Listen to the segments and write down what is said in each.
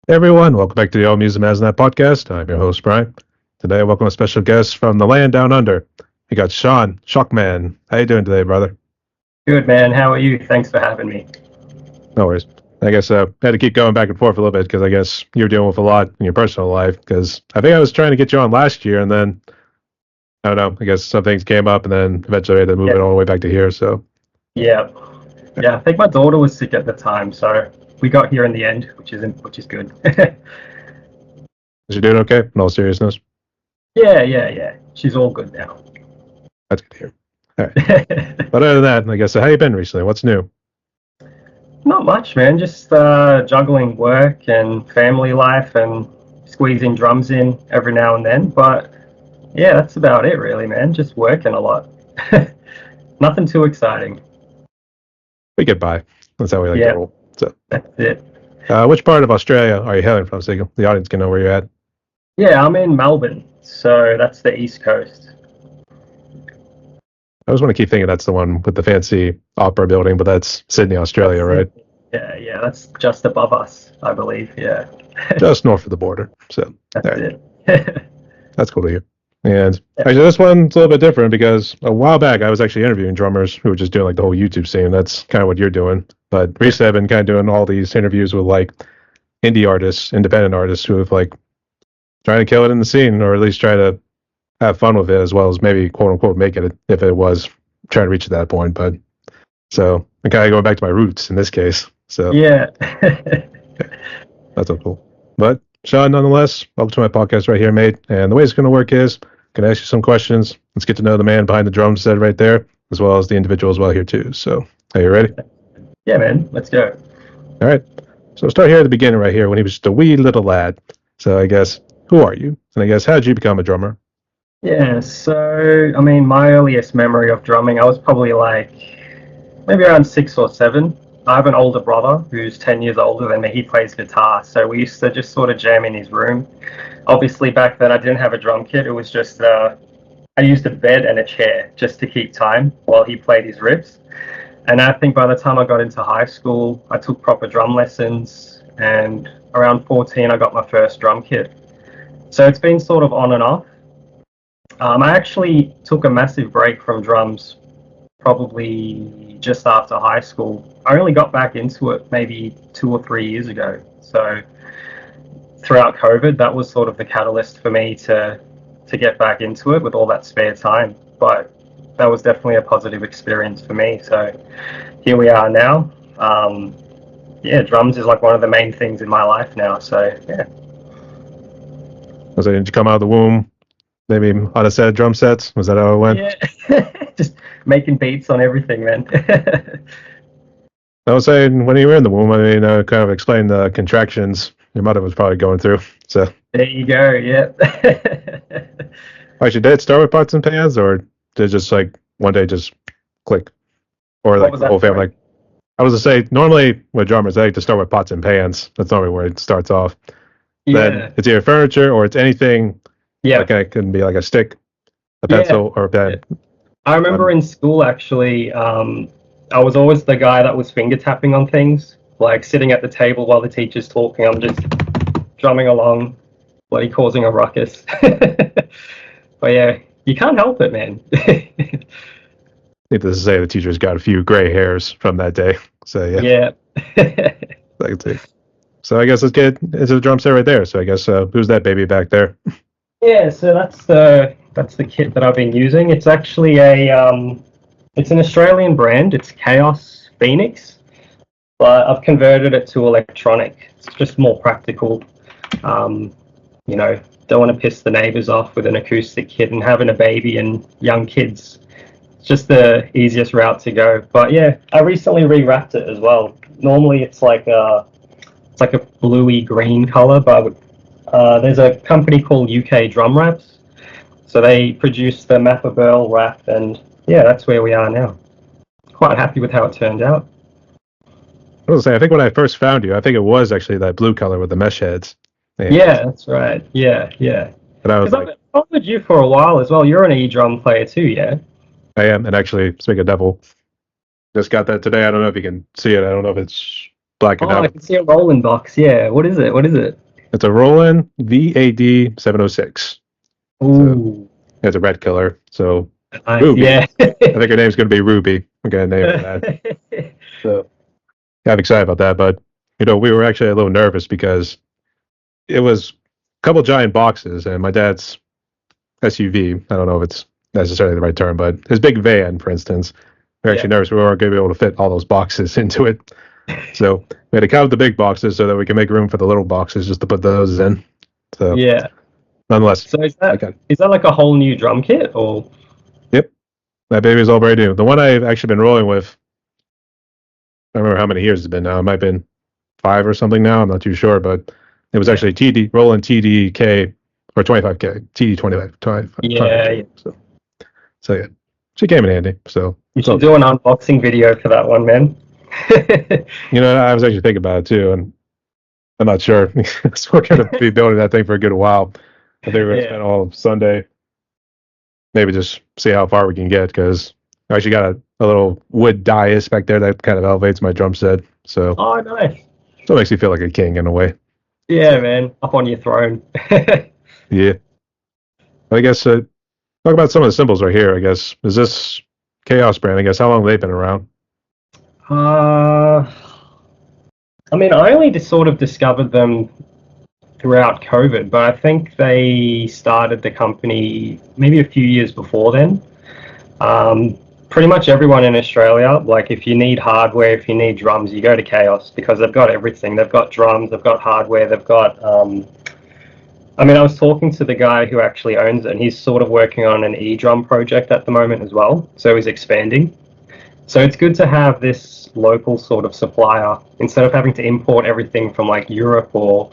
Hey everyone, welcome back to the All Music Maznat podcast. I'm your host, Brian. Today, I welcome a special guest from the land down under. We got Sean, Schokman. How you doing today, brother? Good, man. How are you? Thanks for having me. No worries. I guess I had to keep going back and forth a little bit because I guess you're dealing with a lot in your personal life. Because I think I was trying to get you on last year, and then I don't know. I guess some things came up, and then eventually I had to move Yeah, it all the way back to here. So, yeah, yeah. I think my daughter was sick at the time, so we got here in the end, which is good. is you doing okay? In all seriousness, Yeah. She's all good now. that's good to hear. All right. But other than that, I guess how you been recently? What's new? Not much, man. Just juggling work and family life and squeezing drums in every now and then. But yeah, that's about it, really, man. Just working a lot. Nothing too exciting. We get by. That's how we like to Yeah, roll. So, that's it. which part of Australia are you hailing from, so the audience can know where you're at? Yeah, I'm in Melbourne, so that's the East Coast. I always want to keep thinking that's the one with the fancy opera building, but that's Sydney, Australia, That's right? it. Yeah, that's just above us, I believe. Yeah, Just north of the border. So, that's all right, it. that's cool to hear. And Yeah. actually, this one's a little bit different because a while back I was actually interviewing drummers who were just doing like the whole YouTube scene. That's kind of what you're doing. But recently I've been kind of doing all these interviews with like indie artists, independent artists who have like trying to kill it in the scene or at least try to have fun with it as well as maybe quote unquote make it if it was trying to reach that point. But so I'm kind of going back to my roots in this case. So Yeah. that's all cool. But Sean, nonetheless, welcome to my podcast right here, mate. And the way it's going to work is I'm going to ask you some questions. Let's get to know the man behind the drum set right there, as well as the individual as well here too. So, are you ready? Yeah, man. Let's go. All right. So we'll start here at the beginning right here when he was just a wee little lad. So I guess, who are you? And I guess, how did you become a drummer? Yeah, so I mean, my earliest memory of drumming, I was probably like maybe around 6 or 7. I have an older brother who's 10 years older than me. He plays guitar, so we used to just sort of jam in his room. Obviously, back then I didn't have a drum kit. It was just I used a bed and a chair just to keep time while he played his riffs. And I think by the time I got into high school, I took proper drum lessons, and around 14, I got my first drum kit. So it's been sort of on and off. I actually took a massive break from drums probably just after high school. I only got back into it maybe 2 or 3 years ago. So throughout COVID, that was sort of the catalyst for me to get back into it with all that spare time. But that was definitely a positive experience for me. So here we are now. Yeah, drums is like one of the main things in my life now. So yeah, Was it, did you come out of the womb maybe on a set of drum sets? Was that how it went? yeah, just making beats on everything, man. I was saying, when you were in the womb, I mean, kind of explain the contractions your mother was probably going through. So, There you go. Yeah. actually, did it start with pots and pans, or did it just like one day just click? Or What like was the whole that? family? Sorry. Like, I was to say, normally with drummers, they like to start with pots and pans. That's normally where it starts off. Then Yeah. it's either furniture or it's anything Yeah. like it can be like a stick, a Yeah. pencil, or a pen. I remember Um, in school actually, I was always the guy that was finger tapping on things, like sitting at the table while the teacher's talking. I'm just drumming along, bloody causing a ruckus. But yeah, you can't help it, man. needless to say, the teacher's got a few gray hairs from that day. So yeah, Yeah. I can see. So I guess let's get into the drum set right there. So I guess who's that baby back there? Yeah, so that's the kit that I've been using. It's actually it's an Australian brand. It's Chaos Phoenix, but I've converted it to electronic. It's just more practical. Um, you know, don't want to piss the neighbors off with an acoustic kit and having a baby and young kids. It's just the easiest route to go. But yeah, I recently rewrapped it as well. Normally it's like a bluey green color, but there's a company called UK Drum Wraps, so they produce the Mappa Burl wrap, and yeah, that's where we are now. Quite happy with how it turned out. I was saying, I think when I first found you, I think it was actually that blue color with the mesh heads. And Yeah, that's right. Yeah. but I was Because like, I've followed you for a while as well. You're an e-drum player too, yeah? I am. And actually, speaking of devil, just got that today. I don't know if you can see it. I don't know if it's black and Oh, I out. can see a rolling box. Yeah. What is it? What is it? It's a Roland VAD 706. So Ooh, it's a red killer. So nice. Ruby. Yeah. I think her name's going to be Ruby. I'm going to name her that. So yeah, I'm excited about that. But we were actually a little nervous because it was a couple giant boxes, and my dad's SUV. I don't know if it's necessarily the right term, but his big van, for instance. We are Yeah. actually nervous we weren't going to be able to fit all those boxes into it. So we had to count the big boxes so that we can make room for the little boxes just to put those in. So Yeah. nonetheless, So okay. is that like a whole new drum kit or? Yep, that baby is all brand new. The one I've actually been rolling with, I don't remember how many years it's been now. It might have been 5 or something now. I'm not too sure, but it was actually TD Roland TDK or 25K TD 25. Yeah. So yeah, she came in handy. So You should do an unboxing video for that one, man. I was actually thinking about it too, and I'm not sure. So we're going to be building that thing for a good while. I think we're going to spend all of Sunday, maybe just see how far we can get, because I actually got a little wood dais back there that kind of elevates my drum set. So, Oh, nice. so it makes me feel like a king in a way. Yeah, man, up on your throne. Yeah. I guess talk about some of the symbols right here. I guess is this Chaos brand? I guess how long have they been around? I mean, I only just sort of discovered them throughout COVID, but I think they started the company maybe a few years before then. Pretty much everyone in Australia, like if you need hardware, if you need drums, you go to Chaos because they've got everything. They've got drums, they've got hardware, they've got. I mean, I was talking to the guy who actually owns it, and he's sort of working on an e-drum project at the moment as well. So he's expanding. So it's good to have this local sort of supplier instead of having to import everything from like Europe or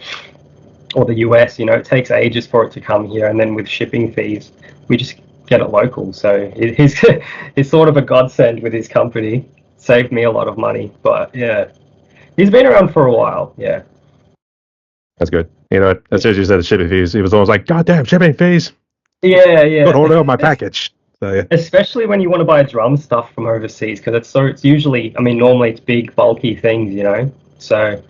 the US. It takes ages for it to come here, and then with shipping fees, we just get it local. So he's sort of a godsend with his company. Saved me a lot of money, but yeah, he's been around for a while. Yeah. That's good. As soon as you said the shipping fees, he was always like, "God damn, shipping fees! Yeah, Don't hold yeah. out my package." So yeah, Especially when you want to buy drum stuff from overseas, because it's usually, I mean, normally it's big, bulky things. So,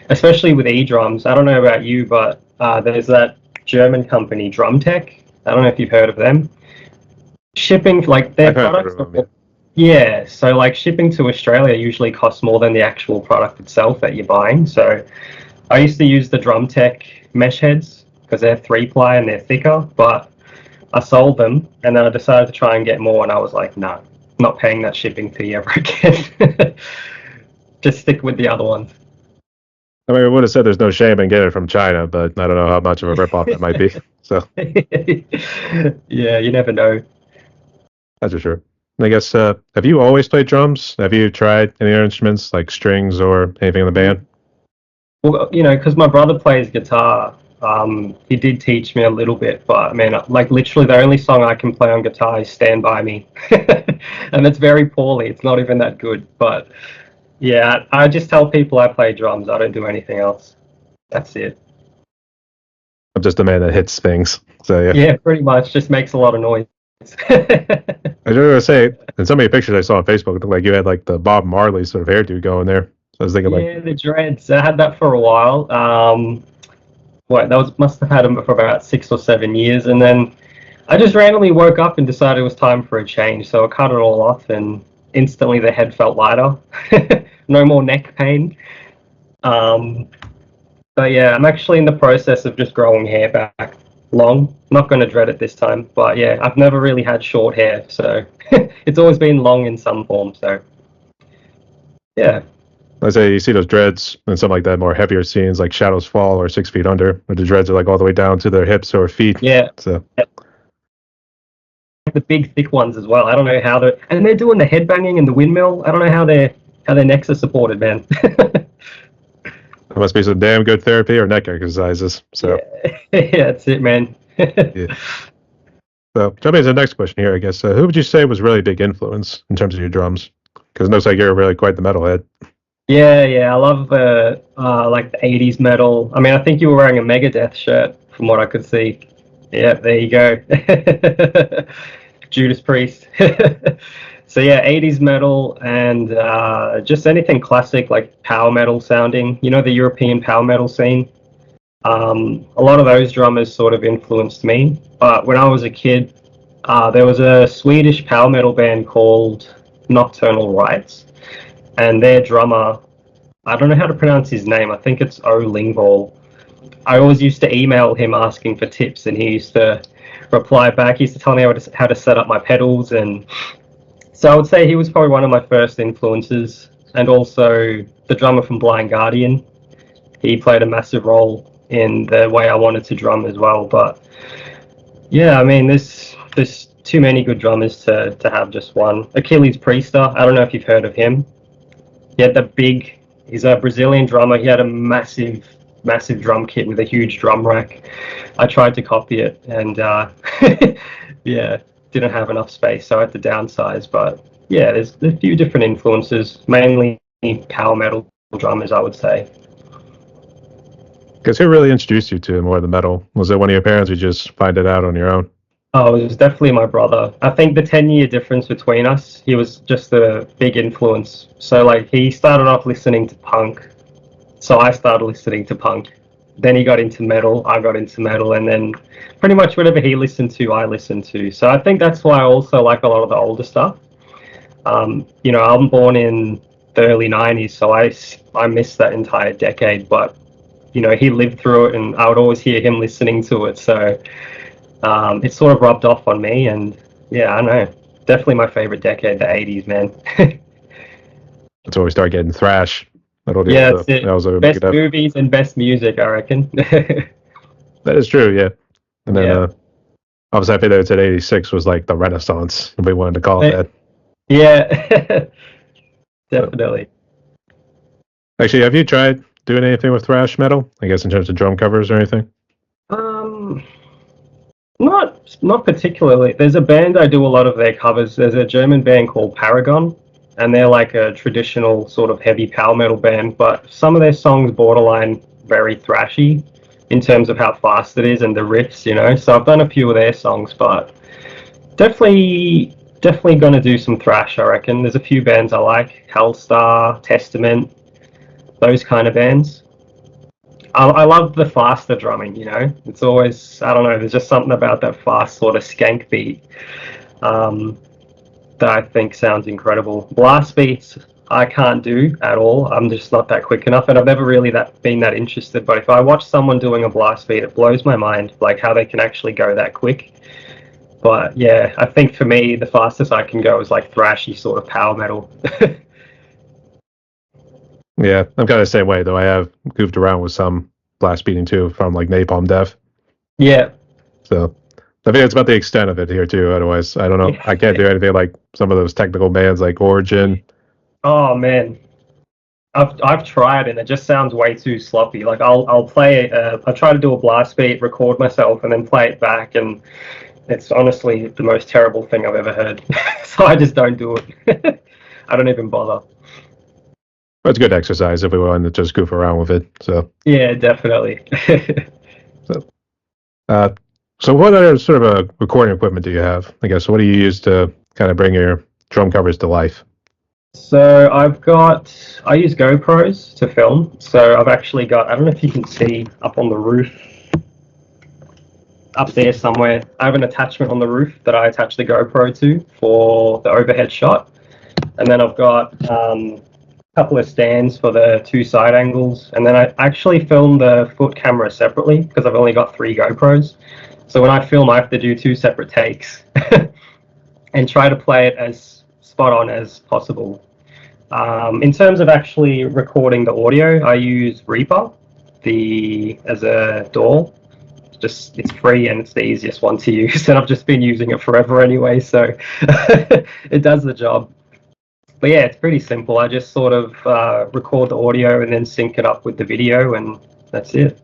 especially with e-drums, I don't know about you, but there's that German company, Drum Tech. I don't know if you've heard of them. Shipping, like their I've heard products, of them. yeah. So like shipping to Australia usually costs more than the actual product itself that you're buying. So I used to use the Drum Tech mesh heads because they're 3-ply and they're thicker, but I sold them, and then I decided to try and get more, and I was like, no, not paying that shipping fee ever again. Just stick with the other ones. I mean, I would have said there's no shame in getting it from China, but I don't know how much of a ripoff that might be. So Yeah, you never know. that's for sure. And I guess, have you always played drums? Have you tried any other instruments like strings or anything in the band? Well, because my brother plays guitar, he did teach me a little bit, but I mean, like literally the only song I can play on guitar is Stand By Me. And it's very poorly. It's not even that good. But yeah, I just tell people I play drums. I don't do anything else. That's it. I'm just a man that hits things. So yeah. Yeah, pretty much. Just makes a lot of noise. I was going to say, in so many pictures I saw on Facebook, it looked like you had like the Bob Marley sort of hairdo going there. So I was thinking Yeah, the dreads. I had that for a while. Must have had them for about 6 or 7 years, and then I just randomly woke up and decided it was time for a change. So I cut it all off, and instantly the head felt lighter. No more neck pain. Um, but yeah, I'm actually in the process of just growing hair back long. I'm not going to dread it this time, but yeah, I've never really had short hair, so it's always been long in some form. So yeah. I say you see those dreads and something like that, more heavier scenes like Shadows Fall or 6 Feet Under, where the dreads are like all the way down to their hips or feet. Yeah. So The big thick ones as well. I don't know how and they're doing the headbanging and the windmill. I don't know how their necks are supported, man. it must be some damn good therapy or neck exercises. So Yeah, that's it, man. yeah. So jumping into the next question here, I guess, who would you say was really a big influence in terms of your drums? Because it looks like you're really quite the metalhead. Yeah, I love like the 80s metal. I mean, I think you were wearing a Megadeth shirt from what I could see. Yeah, there you go. Judas Priest. So yeah, 80s metal and just anything classic like power metal sounding. You know, the European power metal scene. A lot of those drummers sort of influenced me. But when I was a kid, there was a Swedish power metal band called Nocturnal Rites, and their drummer, I don't know how to pronounce his name. I think it's O Lingvall. I always used to email him asking for tips, and he used to reply back. He used to tell me how to set up my pedals, and so I would say he was probably one of my first influences. And also the drummer from Blind Guardian. He played a massive role in the way I wanted to drum as well. But yeah, I mean, there's too many good drummers to have just one. Achilles Priester. I don't know if you've heard of him. He had the big. He's a Brazilian drummer. He had a massive drum kit with a huge drum rack. I tried to copy it, and yeah, didn't have enough space, so I had to downsize. But yeah, there's a few different influences, mainly power metal drummers, I would say. Because who really introduced you to more of the metal? Was it one of your parents, or you just find it out on your own? Oh, it was definitely my brother. I think the 10-year difference between us, he was just a big influence. So like he started off listening to punk, so I started listening to punk. Then he got into metal, I got into metal, and then pretty much whatever he listened to, I listened to. So I think that's why I also like a lot of the older stuff. You know, I'm born in the early 90s, so I missed that entire decade, but you know, he lived through it, and I would always hear him listening to it. So it sort of rubbed off on me, and yeah, I know. Definitely my favorite decade, the 80s, man. That's where we start getting thrash. Yeah, that's it. That was a big Best enough. movies and best music, I reckon. That is true, yeah. And then Yeah. obviously I think that said 86 was like the Renaissance, if we wanted to call it that. Yeah, definitely. Actually, have you tried doing anything with thrash metal? I guess in terms of drum covers or anything? Um, not particularly. There's a band I do a lot of their covers. There's a German band called Paragon, and they're like a traditional sort of heavy power metal band, but some of their songs borderline very thrashy in terms of how fast it is and the riffs, you know. So I've done a few of their songs, but definitely gonna do some thrash, I reckon. There's a few bands I like, Hellstar, Testament, those kind of bands. I love the faster drumming, you know. It's always, I don't know, there's just something about that fast sort of skank beat um, that I think sounds incredible. Blast beats, I can't do at all. I'm just not that quick enough, and I've never really been that interested. But if I watch someone doing a blast beat, it blows my mind, like how they can actually go that quick. But yeah, I think for me, the fastest I can go is like thrashy sort of power metal. Yeah, I'm kind of the same way, though. I have goofed around with some blast beating too from like Napalm Death. Yeah. So I think it's about the extent of it here too. Otherwise, I don't know. I can't do anything like some of those technical bands like Origin. Oh man, I've tried and it just sounds way too sloppy. Like I'll play I try to do a blast beat, record myself, and then play it back, and it's honestly the most terrible thing I've ever heard. So I just don't do it. I don't even bother. But it's good exercise if we want to just goof around with it. So Yeah, definitely. so, uh, so what other sort of a recording equipment do you have? I guess what do you use to kind of bring your drum covers to life? So I use GoPros to film. So I've actually got, I don't know if you can see up on the roof, up there somewhere, I have an attachment on the roof that I attach the GoPro to for the overhead shot. And then I've got a couple of stands for the two side angles. And then I actually film the foot camera separately because I've only got 3 GoPros. So when I film, I have to do 2 separate takes and try to play it as spot on as possible. In terms of actually recording the audio, I use Reaper as a DAW. It's free and it's the easiest one to use, and I've just been using it forever anyway, so it does the job. But yeah, it's pretty simple. I just sort of record the audio and then sync it up with the video, and that's it.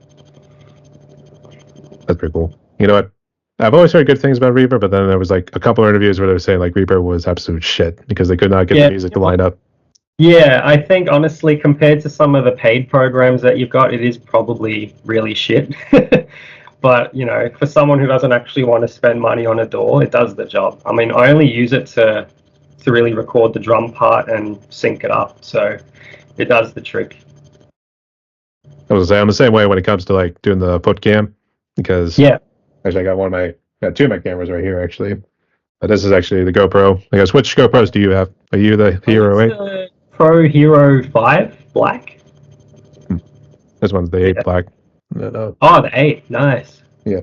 That's pretty cool. You know what? I've always heard good things about Reaper, but then there was like a couple of interviews where they were saying like Reaper was absolute shit because they could not get the music to line up. Yeah, I think honestly, compared to some of the paid programs that you've got, it is probably really shit. But, you know, for someone who doesn't actually want to spend money on a DAW, it does the job. I mean, I only use it to to really record the drum part and sync it up. So it does the trick. I was say I'm the same way when it comes to like doing the foot cam, because actually I got two of my cameras right here actually. But this is actually the GoPro. I guess which GoPros do you have? Are you the Hero 8? The Pro Hero 5 Black. This one's the 8 Black. No. Oh, the 8, nice. Yeah,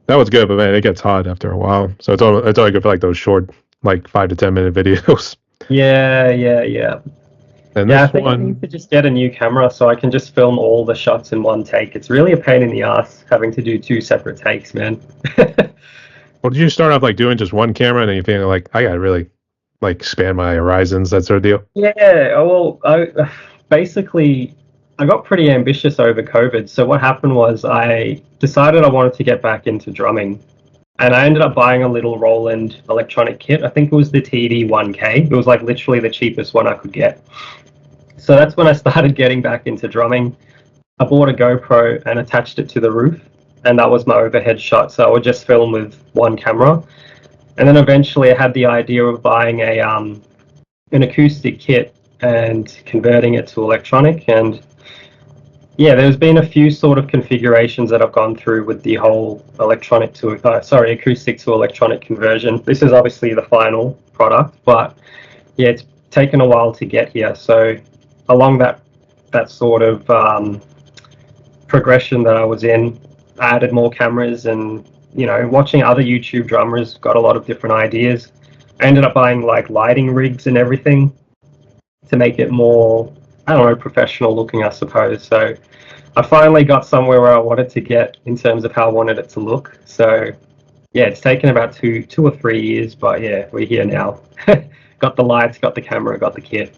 that one's good, but man, it gets hot after a while. So it's only good for like those short, like 5 to 10 minute videos. Yeah. And I this think I one, need to just get a new camera so I can just film all the shots in one take. It's really a pain in the ass having to do 2 separate takes, man. well, did you start off like doing just one camera, and then you feeling like I gotta really like expand my horizons, that sort of deal? Yeah, well, basically I got pretty ambitious over COVID. So what happened was I decided I wanted to get back into drumming, and I ended up buying a little Roland electronic kit. I think it was the TD1K. It was like literally the cheapest one I could get. So that's when I started getting back into drumming. I bought a GoPro and attached it to the roof, and that was my overhead shot. So I would just film with one camera. And then eventually I had the idea of buying an acoustic kit and converting it to electronic. And yeah, there's been a few sort of configurations that I've gone through with the whole acoustic to electronic conversion. This is obviously the final product, but yeah, it's taken a while to get here. So along that sort of progression that I was in, I added more cameras, and watching other YouTube drummers, got a lot of different ideas. I ended up buying like lighting rigs and everything to make it more, I don't know, professional looking, I suppose. So I finally got somewhere where I wanted to get in terms of how I wanted it to look. So yeah, it's taken about two or 3 years, but yeah, we're here now. Got the lights, got the camera, got the kit.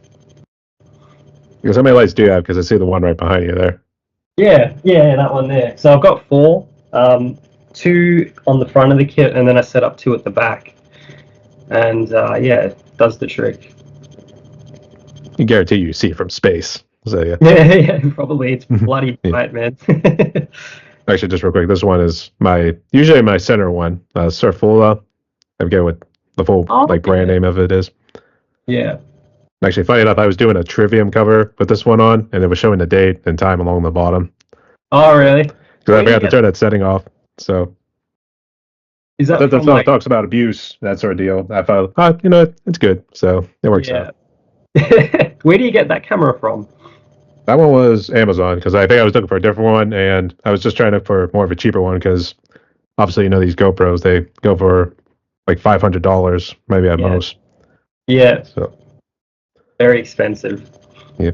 Because how many lights do you have? Because I see the one right behind you there. Yeah, that one there. So I've got 4, 2 on the front of the kit, and then I set up 2 at the back. And yeah, it does the trick. I guarantee you see it from space. So yeah. Yeah, probably. It's bloody bright, man. Actually, just real quick, this one is usually my center one, Surfula. I forget what the full brand name of it is. Yeah. Actually, funny enough, I was doing a Trivium cover with this one on, and it was showing the date and time along the bottom. Oh, really? Because I forgot to turn that setting off. So is that the song talks about abuse, that sort of deal. I thought, it's good. So it works out. Where do you get that camera from? That one was Amazon, because I think I was looking for a different one, and I was just trying to look for more of a cheaper one, because obviously, these GoPros, they go for like $500, maybe at most. Yeah. So very expensive. Yeah.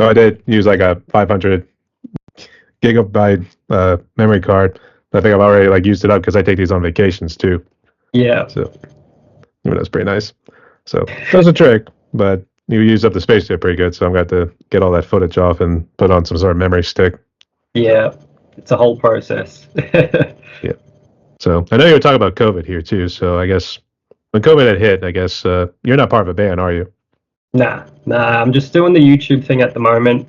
So I did use like a 500 gigabyte memory card. I think I've already used it up because I take these on vacations too. Yeah. So that's pretty nice. So that's a trick, but you use up the space there pretty good. So I'm going to get all that footage off and put on some sort of memory stick. Yeah. It's a whole process. Yeah. So I know you were talking about COVID here too. So I guess when COVID had hit, I guess you're not part of a band, are you? Nah. I'm just doing the YouTube thing at the moment.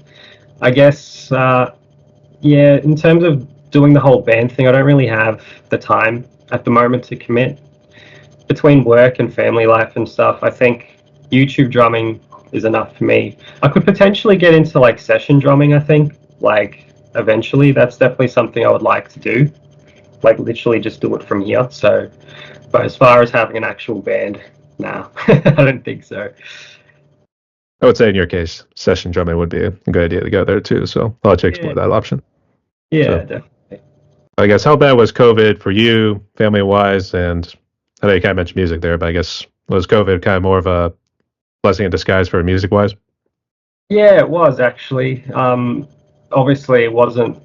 I guess, in terms of doing the whole band thing, I don't really have the time at the moment to commit. Between work and family life and stuff, I think YouTube drumming is enough for me. I could potentially get into session drumming, I think, eventually. That's definitely something I would like to do. Literally just do it from here. So, but as far as having an actual band, nah, I don't think so. I would say in your case, session drumming would be a good idea to go there too. So I'll let you explore that option. Yeah, definitely. I guess how bad was COVID for you, family wise? And I know you kind of mentioned music there, but I guess was COVID kind of more of a blessing in disguise for music wise? Yeah, it was actually. Obviously, it wasn't.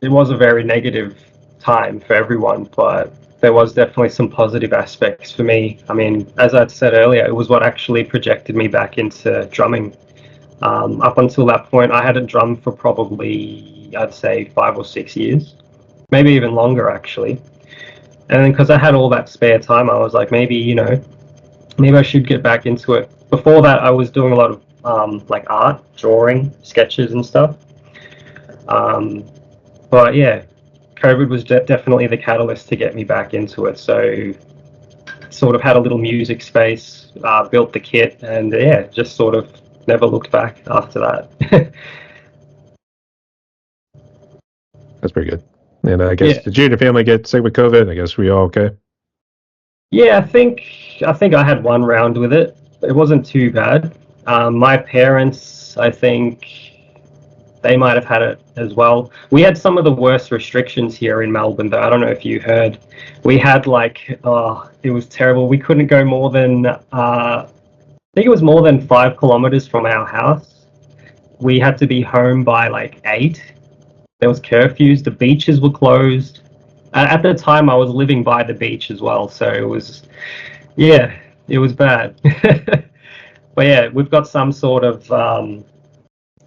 It was a very negative time for everyone, but there was definitely some positive aspects for me. I mean, as I'd said earlier, it was what actually projected me back into drumming. Up until that point, I hadn't drummed for probably, I'd say, 5 or 6 years, maybe even longer actually. And then because I had all that spare time, I was like, maybe I should get back into it. Before that, I was doing a lot of art, drawing, sketches and stuff. But yeah, COVID was definitely the catalyst to get me back into it. So sort of had a little music space, built the kit, and yeah, just sort of never looked back after that. That's pretty good. And I guess Yeah. did you and your family get sick with COVID? I guess we all okay. Yeah, I think I had one round with it. It wasn't too bad. My parents, I think they might have had it as well. We had some of the worst restrictions here in Melbourne, though. I don't know if you heard. We had like, oh, it was terrible. We couldn't go more than, I think it was more than 5 kilometers from our house. We had to be home by like 8. There was curfews. The beaches were closed. At the time, I was living by the beach as well, so it was, yeah, it was bad. But yeah, we've got some sort of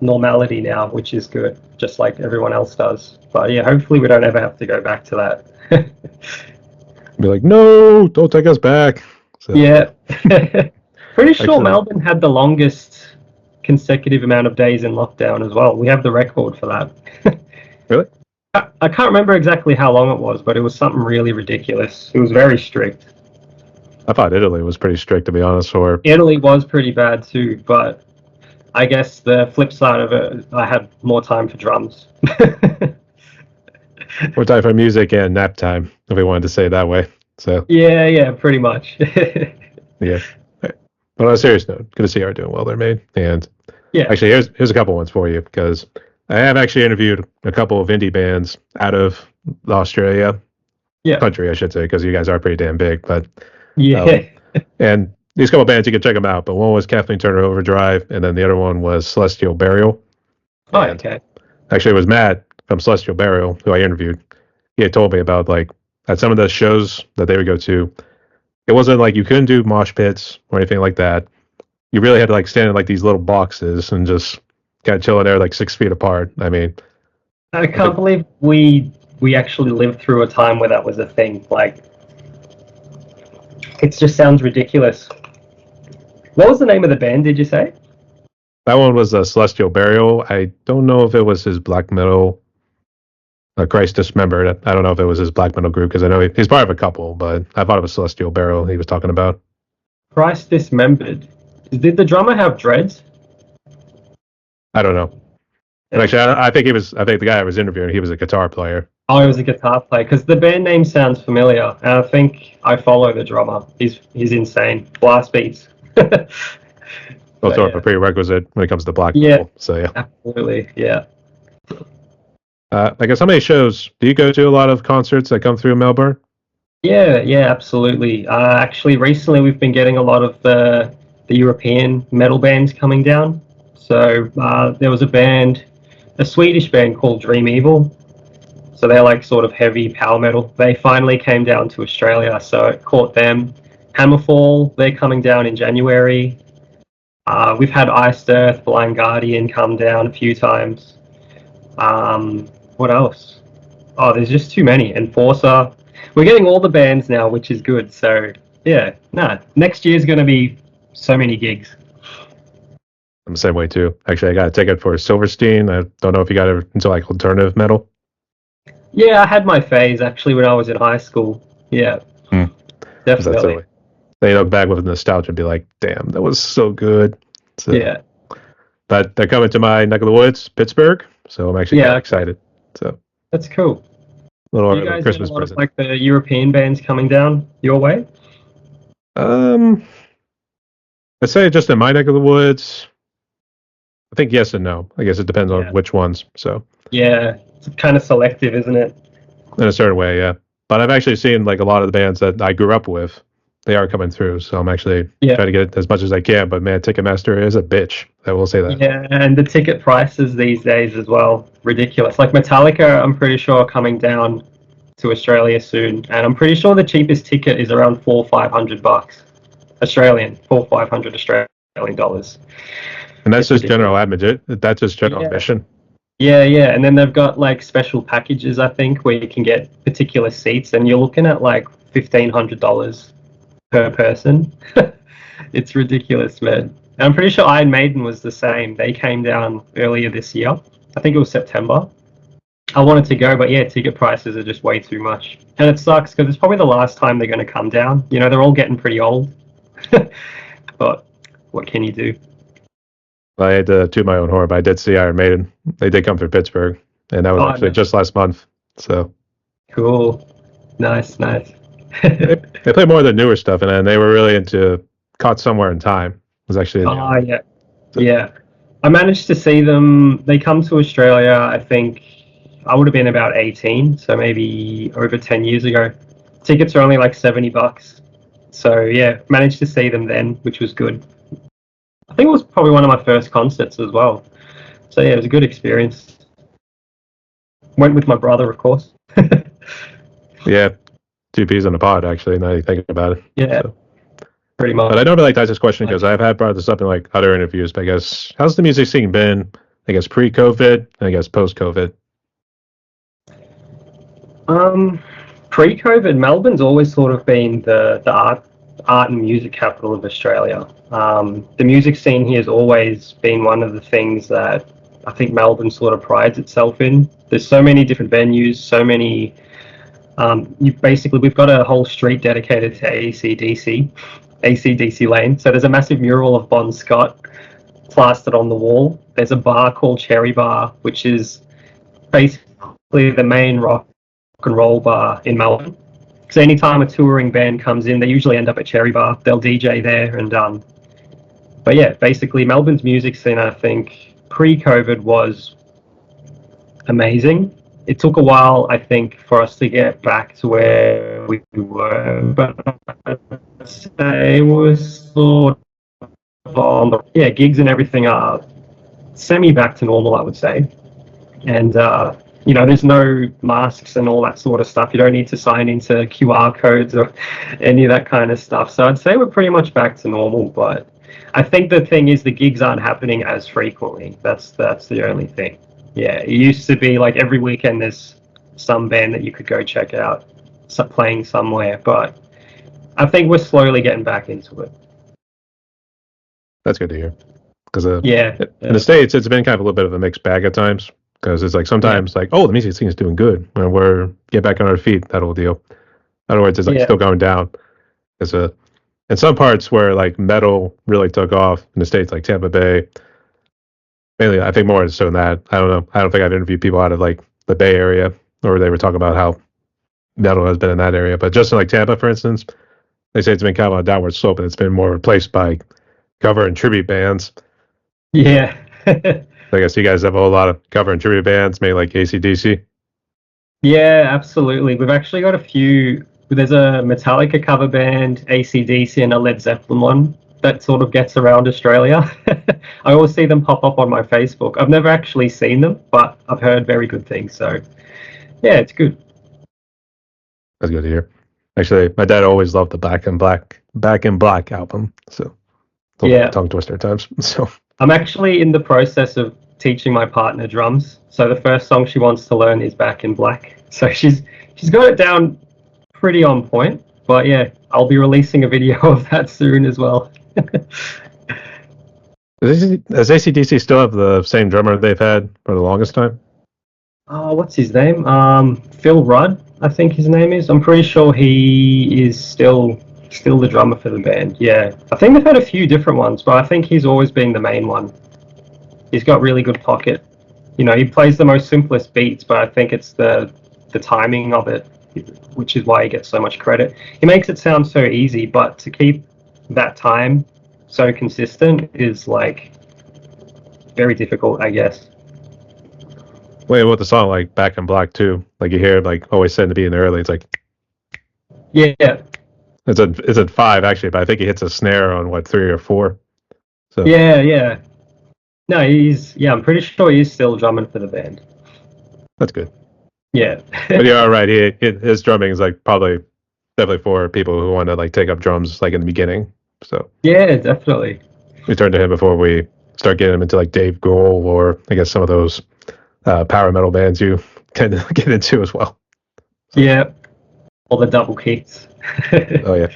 normality now, which is good, just like everyone else does. But yeah, hopefully we don't ever have to go back to that. Be like, no, don't take us back. So, Yeah. Pretty sure actually, Melbourne had the longest consecutive amount of days in lockdown as well. We have the record for that. really, I can't remember exactly how long it was, but it was something really ridiculous. It was very strict. I thought Italy was pretty strict to be honest. Or Italy was pretty bad too, but I guess the flip side of it, I had more time for drums. more time for music and nap time, if we wanted to say it that way. So Yeah, pretty much. yeah. But on a serious note, good to see you are doing well there, mate. And Yeah, actually, here's a couple ones for you because I have actually interviewed a couple of indie bands out of Australia yeah, country, I should say, because you guys are pretty damn big. But yeah. and these couple of bands you can check them out. But one was Kathleen Turner Overdrive, and then the other one was Celestial Burial. Oh, And okay. actually, it was Matt from Celestial Burial who I interviewed. He had told me about like at some of the shows that they would go to. It wasn't like you couldn't do mosh pits or anything like that. You really had to like stand in like these little boxes and just kind of chill in there like 6 feet apart. I mean, I I can't think believe we actually lived through a time where that was a thing. Like, it just sounds ridiculous. What was the name of the band? Did you say? that one was a Celestial Burial. I don't know if it was his black metal. Christ Dismembered. I don't know if it was his black metal group because I know he's part of a couple, but I thought it was Celestial Burial he was talking about. Christ Dismembered. Did the drummer have dreads? I don't know. And actually, I think he was. I think the guy I was interviewing, he was a guitar player. Oh, he was a guitar player because the band name sounds familiar, and I think I follow the drummer. He's insane. Blast beats. Well, But sort of yeah, a prerequisite when it comes to black yeah, metal. So yeah. absolutely, yeah. I guess how many shows do you go to? A lot of concerts that come through Melbourne. Yeah, absolutely. Actually, recently we've been getting a lot of the European metal bands coming down. So there was a Swedish band called Dream Evil. So they're like sort of heavy power metal. They finally came down to Australia, so it caught them. Hammerfall, they're coming down in January. We've had Iced Earth, Blind Guardian come down a few times. What else? Oh, there's just too many. Enforcer. We're getting all the bands now, which is good. So yeah, next year's going to be so many gigs. I'm the same way too. Actually, I got a ticket for Silverstein. I don't know if you got it into like alternative metal. Yeah, I had my phase actually when I was in high school. Yeah, Hmm. Is that definitely. silly? They look back with nostalgia and be like, "Damn, that was so good." So, Yeah, but they're coming to my neck of the woods, Pittsburgh. So I'm actually kind yeah, of okay. excited. So That's cool. a little Do you early guys get a Christmas lot of present. like the European bands coming down your way? Um, I'd say just in my neck of the woods. I think yes and no. I guess it depends on Yeah, which ones. So yeah. It's kind of selective, isn't it? in a certain way, yeah. But I've actually seen like a lot of the bands that I grew up with. They are coming through, so I'm actually Yeah, trying to get as much as I can. But man, Ticketmaster is a bitch. I will say that. yeah. And the ticket prices these days as well, ridiculous. Like Metallica, I'm pretty sure are coming down to Australia soon, and I'm pretty sure the cheapest ticket is around $400-500 Australian, 400-500 Australian dollars. And that's It's just ridiculous. general admission. That's just general Yeah, admission. yeah. And then they've got like special packages, I think, where you can get particular seats, and you're looking at like $1,500 per person. It's ridiculous, man. And I'm pretty sure Iron Maiden was the same. They came down earlier this year. I think it was September. I wanted to go, but yeah, ticket prices are just way too much, and it sucks because it's probably the last time they're going to come down. You know, they're all getting pretty old, but what can you do? I had to toot my own horn, but I did see Iron Maiden. They did come through Pittsburgh, and that was Oh, actually no. just last month. So Cool, nice, nice. they played more of the newer stuff, and then they were really into Caught Somewhere in Time. It was actually a new Oh, album. yeah, So, yeah. I managed to see them. They come to Australia, I think I would have been about 18, so maybe over 10 years ago. Tickets are only like $70. So yeah, managed to see them then, which was good. I think it was probably one of my first concerts as well. So yeah, it was a good experience. Went with my brother, of course. yeah, two peas in a pod, actually, now you think about it. Yeah, So. pretty But much. I normally like to ask this question because I've had brought this up in like other interviews, but I guess, how's the music scene been, I guess, pre-COVID and I guess post-COVID? Um, Pre-COVID, Melbourne's always sort of been the art and music capital of Australia. The music scene here has always been one of the things that I think Melbourne sort of prides itself in. There's so many different venues, so many. We've got a whole street dedicated to ACDC Lane. So there's a massive mural of Bon Scott plastered on the wall. There's a bar called Cherry Bar, which is basically the main rock and roll bar in Melbourne. So anytime a touring band comes in, they usually end up at Cherry Bar. They'll DJ there, and but yeah, basically Melbourne's music scene, I think, pre-COVID was amazing. It took a while, I think, for us to get back to where we were, but I'd say it was sort of on the gigs and everything are semi back to normal, I would say. And there's no masks and all that sort of stuff. You don't need to sign into QR codes or any of that kind of stuff. So I'd say we're pretty much back to normal. But I think the thing is the gigs aren't happening as frequently. That's the only thing. Yeah, it used to be like every weekend there's some band that you could go check out playing somewhere. But I think we're slowly getting back into it. That's good to hear. Because Yeah, in the States, it's been kind of a little bit of a mixed bag at times. Because it's like yeah, sometimes like, oh, the music scene is doing good, and we're get back on our feet, that whole deal. In other words, it's like yeah, still going down. Because in some parts where like metal really took off in the States, like Tampa Bay, mainly I think more so than that. I don't know. I don't think I've interviewed people out of like the Bay Area, or they were talking about how metal has been in that area. But just in like Tampa, for instance, they say it's been kind of on a downward slope, and it's been more replaced by cover and tribute bands. yeah. I guess you guys have a whole lot of cover and tribute bands, maybe like AC/DC. Yeah, absolutely. We've actually got a few. There's a Metallica cover band, AC/DC, and a Led Zeppelin one that sort of gets around Australia. I always see them pop up on my Facebook. I've never actually seen them, but I've heard very good things. So, yeah, it's good. That's good to hear. Actually, my dad always loved the Back in Black album. So a little Yeah, tongue twister at times. So I'm actually in the process of teaching my partner drums. So the first song she wants to learn is Back in Black. So she's got it down pretty on point. But yeah, I'll be releasing a video of that soon as well. does AC/DC still have the same drummer they've had for the longest time? Oh, what's his name? Phil Rudd, I think his name is. I'm pretty sure he is still the drummer for the band. Yeah, I think they've had a few different ones, but I think he's always been the main one. He's got really good pocket. You know, he plays the most simplest beats, but I think it's the timing of it, which is why he gets so much credit. He makes it sound so easy, but to keep that time so consistent is like very difficult, I guess. Wait, with the song like Back in Black too, like you hear like always said to be in there early. It's like Yeah, it's at five actually, but I think he hits a snare on what, three or four. So yeah. No, I'm pretty sure he's still drumming for the band. that's good. Yeah. But you're all right. His drumming is like probably definitely for people who want to like take up drums like in the beginning. So Yeah, definitely. we turn to him before we start getting him into like Dave Grohl or I guess some of those power metal bands you tend to get into as well. Yeah. All the double kicks. Oh yeah.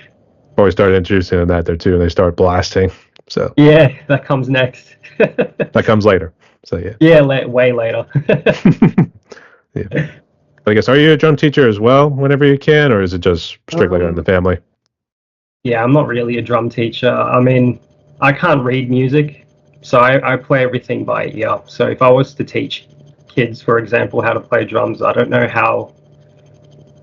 Before we start introducing them that there too, and they start blasting. So Yeah, that comes next. that comes later. So yeah. Yeah, way later. But I guess, are you a drum teacher as well whenever you can, or is it just strictly on the Um, family? yeah, I'm not really a drum teacher. I mean, I can't read music, so I play everything by ear. So if I was to teach kids, for example, how to play drums, I don't know how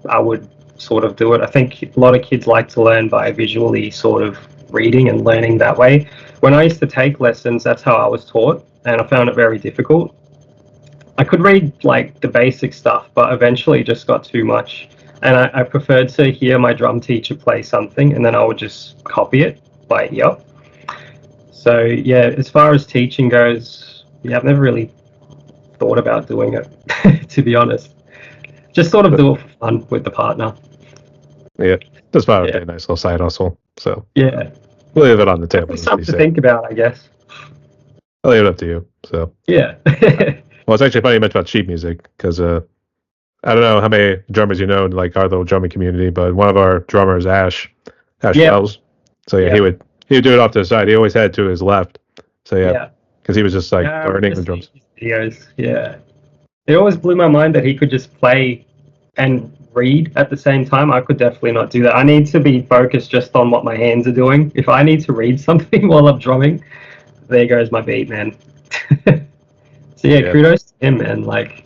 I would sort of do it. I think a lot of kids like to learn by visually sort of reading and learning that way. When I used to take lessons, that's how I was taught, and I found it very difficult. I could read like the basic stuff, but eventually it just got too much. And I preferred to hear my drum teacher play something and then I would just copy it by ear. So yeah, as far as teaching goes, yeah, I've never really thought about doing it, to be honest. Just sort of But do it for fun with the partner. yeah, just thought it would be Yeah, a nice little side hustle. So yeah. we'll leave it on the table, Definitely as they something to say. think about, I guess. I'll leave it up to you. So, Yeah. well, it's actually funny you mentioned about sheet music because I don't know how many drummers you know, in, like our little drumming community, but one of our drummers, Ash Yep. Fells. So yeah, Yep. he would do it off to the side. He always had it to his left. So yeah, Yeah. because he was just like Yeah, I learning remember the seeing drums. his videos. Yeah. It always blew my mind that he could just play and read at the same time. I could definitely not do that. I need to be focused just on what my hands are doing. If I need to read something while I'm drumming, there goes my beat, man. So yeah, Yeah, kudos to him, man. Like,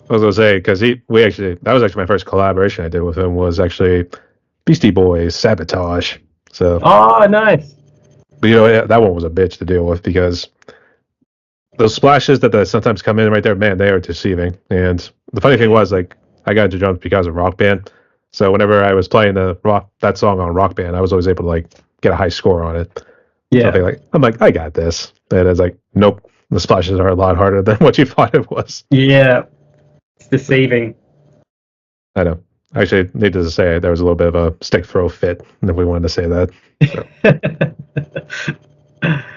I was gonna say because we actually that was actually my first collaboration I did with him was actually Beastie Boys Sabotage. So, oh, nice. but you know that one was a bitch to deal with because those splashes that sometimes come in right there, man, they are deceiving. And the funny thing was, like, I got into drums because of Rock Band. So whenever I was playing that song on Rock Band, I was always able to like get a high score on it. So Yeah, I'm like, I got this. And it's like, nope, the splashes are a lot harder than what you thought it was. yeah. It's deceiving. I know. Actually, needless to say, there was a little bit of a stick throw fit, if we wanted to say that. So,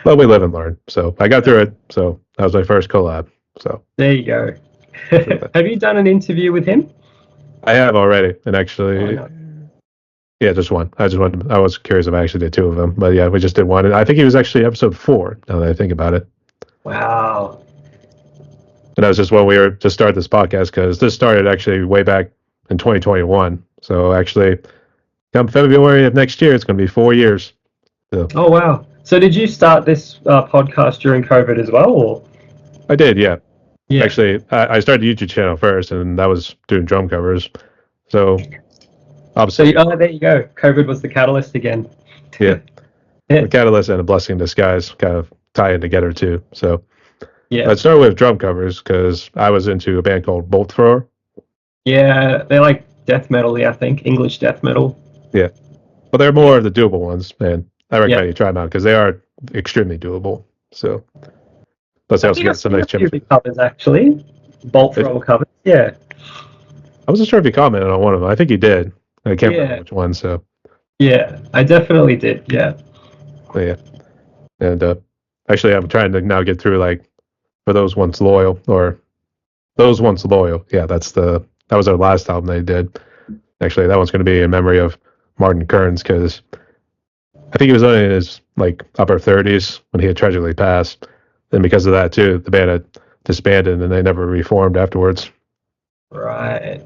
but we live and learn. So I got through it. So that was my first collab. So There you go. sure. Have you done an interview with him? I have already, and Oh actually, no. yeah, just one. I was curious if I actually did two of them, but yeah, we just did one, and I think he was actually episode 4. Now that I think about it, Wow. and that was just when we were to start this podcast because this started actually way back in 2021. So actually, come February of next year, it's going to be 4 years. So Oh wow. So did you start this podcast during COVID as well, or? I did, yeah. Yeah. Actually, I started a YouTube channel first, and that was doing drum covers. So So obviously, oh, there you go. COVID was the catalyst again. yeah, Yeah. the catalyst and a blessing in disguise kind of tie in together too. So Yeah. I started with drum covers because I was into a band called Bolt Thrower. Yeah. They're like death metal, I think. English death metal. Yeah, but they're more of the doable ones, and I recommend Yeah. you try them out because they are extremely doable. So, plus they I also think I've get some seen nice a few of the chemistry. covers actually. Bolt thrower covers. Yeah. I wasn't sure if you commented on one of them. I think you did. I can't remember Yeah. which one. So, Yeah. I definitely did. Yeah. but yeah, and actually, I'm trying to now get through like for those once loyal or those once loyal. Yeah, that was our last album they did. Actually, that one's going to be in memory of Martin Kearns because I think he was only in his like upper 30s when he had tragically passed, and because of that too, the band had disbanded and they never reformed afterwards. Right.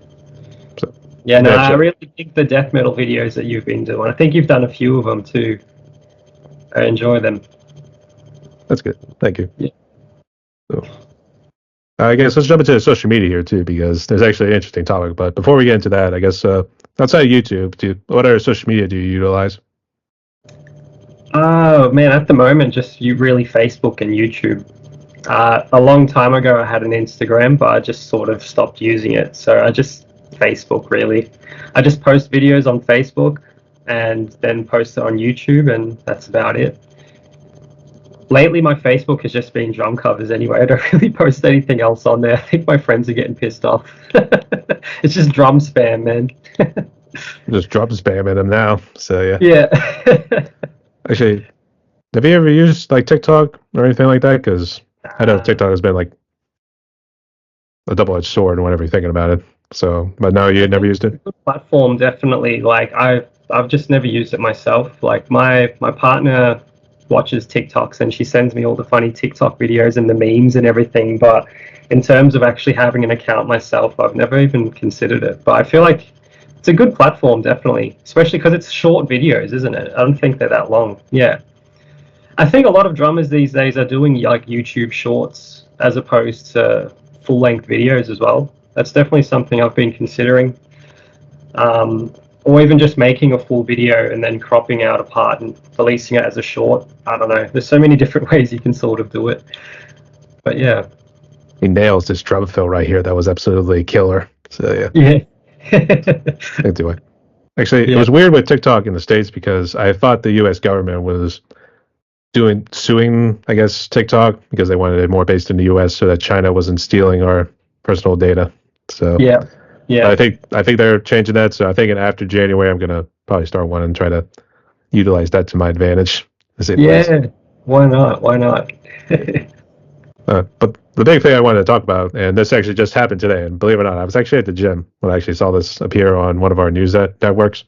So Yeah. No, they I actually, really think the death metal videos that you've been doing. I think you've done a few of them too. I enjoy them. that's good. Thank you. Yeah. So I guess let's jump into social media here too because there's actually an interesting topic. But before we get into that, I guess outside of YouTube, what other social media do you utilize? Oh man, at the moment, just you really Facebook and YouTube. A long time ago, I had an Instagram, but I just sort of stopped using it. So I just Facebook really. I just post videos on Facebook and then post it on YouTube, and that's about it. Lately, my Facebook has just been drum covers anyway. I don't really post anything else on there. I think my friends are getting pissed off. It's just drum spam, man. Just drop spam in them now. So yeah, Yeah. actually, have you ever used like TikTok or anything like that? Because I know TikTok has been like a double-edged sword whenever you're thinking about it. So, but no, you I had never think used it's a it. good platform, definitely. Like I've just never used it myself. Like my partner watches TikToks and she sends me all the funny TikTok videos and the memes and everything. But in terms of actually having an account myself, I've never even considered it. But I feel like it's a good platform, definitely, especially because it's short videos, isn't it? I don't think they're that long. Yeah. I think a lot of drummers these days are doing like YouTube shorts as opposed to full-length videos as well. That's definitely something I've been considering. Or even just making a full video and then cropping out a part and releasing it as a short. I don't know. There's so many different ways you can sort of do it. But yeah. He nails this drum fill right here. That was absolutely killer. So yeah. Yeah. Anyway. Actually, Yeah. it was weird with TikTok in the States because I thought the U.S. government was suing, I guess, TikTok because they wanted it more based in the U.S. so that China wasn't stealing our personal data. So Yeah. Yeah. I think they're changing that. So I think after January, I'm gonna probably start one and try to utilize that to my advantage. Yeah. Why not? Why not? But the big thing I wanted to talk about, and this actually just happened today, and believe it or not, I was actually at the gym when I actually saw this appear on one of our news networks,